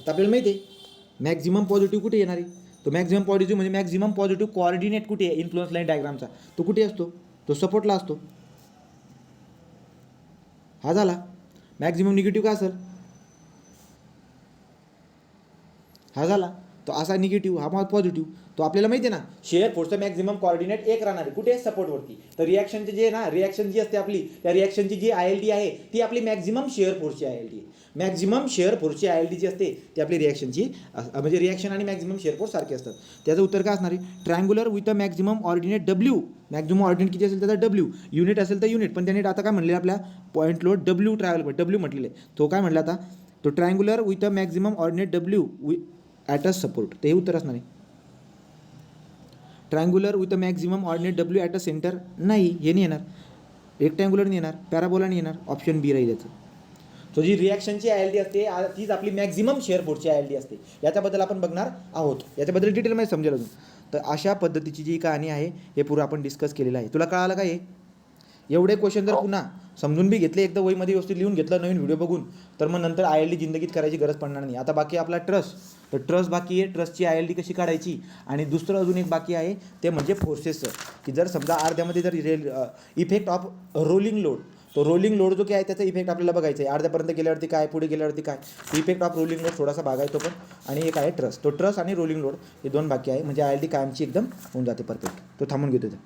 आता आपल्याला माहिती आहे मॅक्झिमम पॉझिटिव्ह कुठे येणार आहे, तो मॅक्झिमम पॉझिटिव्ह म्हणजे मॅक्झिमम पॉझिटिव्ह कोऑर्डिनेट कुठे आहे इन्फ्लुएन्स लाईन डायग्रामचा, तो कुठे असतो, तो सपोर्टला असतो. हा झाला. मॅक्झिमम निगेटिव्ह काय असेल, हा झाला. तो असा निगेटिव्ह, हा पॉझिटिव्ह. तो आपल्याला माहिती आहे ना शेअर फोर्सचा मॅक्झिमम कोऑर्डिनेट एक राहणार आहे कुठे, सपोर्टवरती. तर रिॲक्शनचे जे ना रिॲक्शन जी असते आपली, त्या रिॲक्शनची जी ILD आहे ती आपली मॅक्झिमम शेअर फोर्सची ILD आहे. मॅक्झिमम शेअर फोर्सची ILD जी असते ती आपली रिॲक्शनची म्हणजे रिॲक्शन आणि मॅक्झिमम शेअर फोर्स सारखे असतात. त्याचं उत्तर काय असणार आहे, triangular with a maximum ordinate W. Maximum ordinate किती असेल त्याचा W, युनिट असेल तर युनिट, पण त्याने आता काय म्हणले आपल्या पॉईंट लोड W W म्हटलेलं आहे. तो काय म्हटलं आता, तो triangular with a maximum ordinate W at a support. ते हे उत्तर असणार आहे. Triangular with a maximum ordinate W at a centre नाही, हे नाही येणार. रेक्टँग्युलर नाही येणार, पॅराबोला नाही येणार, ऑप्शन बी राहील याचं. तो जी रिॲक्शनची ILD असते तीच आपली मॅक्झिमम शेअर फोर्सची ILD असते. याच्याबद्दल आपण बघणार आहोत, याच्याबद्दल डिटेलमध्ये समजेल अजून. तर अशा पद्धतीची जी कहाणी आहे हे पुरं आपण डिस्कस केलेलं आहे. तुला कळालं काय, एवढे क्वेश्चन जर पुन्हा समजून बी घेतले, एकदा वहीमध्ये व्यवस्थित लिहून घेतलं नवीन व्हिडिओ बघून, तर मग नंतर ILD जिंदगीत करायची गरज पडणार नाही. आता बाकी आपला ट्रस्ट, तर ट्रस्ट बाकी आहे. ट्रस्टची ILD कशी काढायची, आणि दुसरं अजून एक बाकी आहे ते म्हणजे फोर्सेसचं, की जर समजा अर्ध्यामध्ये जर इफेक्ट ऑफ रोलिंग लोड, तो रोलिंग लोड जो काय आहे त्याचा इफेक्ट आपल्याला बघायचा आहे. अर्ध्यापर्यंत गेल्यावरती काय, पुढे गेल्यावरती काय, इफेक्ट ऑफ रोलिंग लोड थोडासा भाग आहे तो पण. आणि एक आहे ट्रस्ट. तो ट्रस्ट आणि रोलिंग लोड हे दोन बाकी आहे, म्हणजे ILD कायमची एकदम होऊन जाते परफेक्ट. तो थांबून घेतो.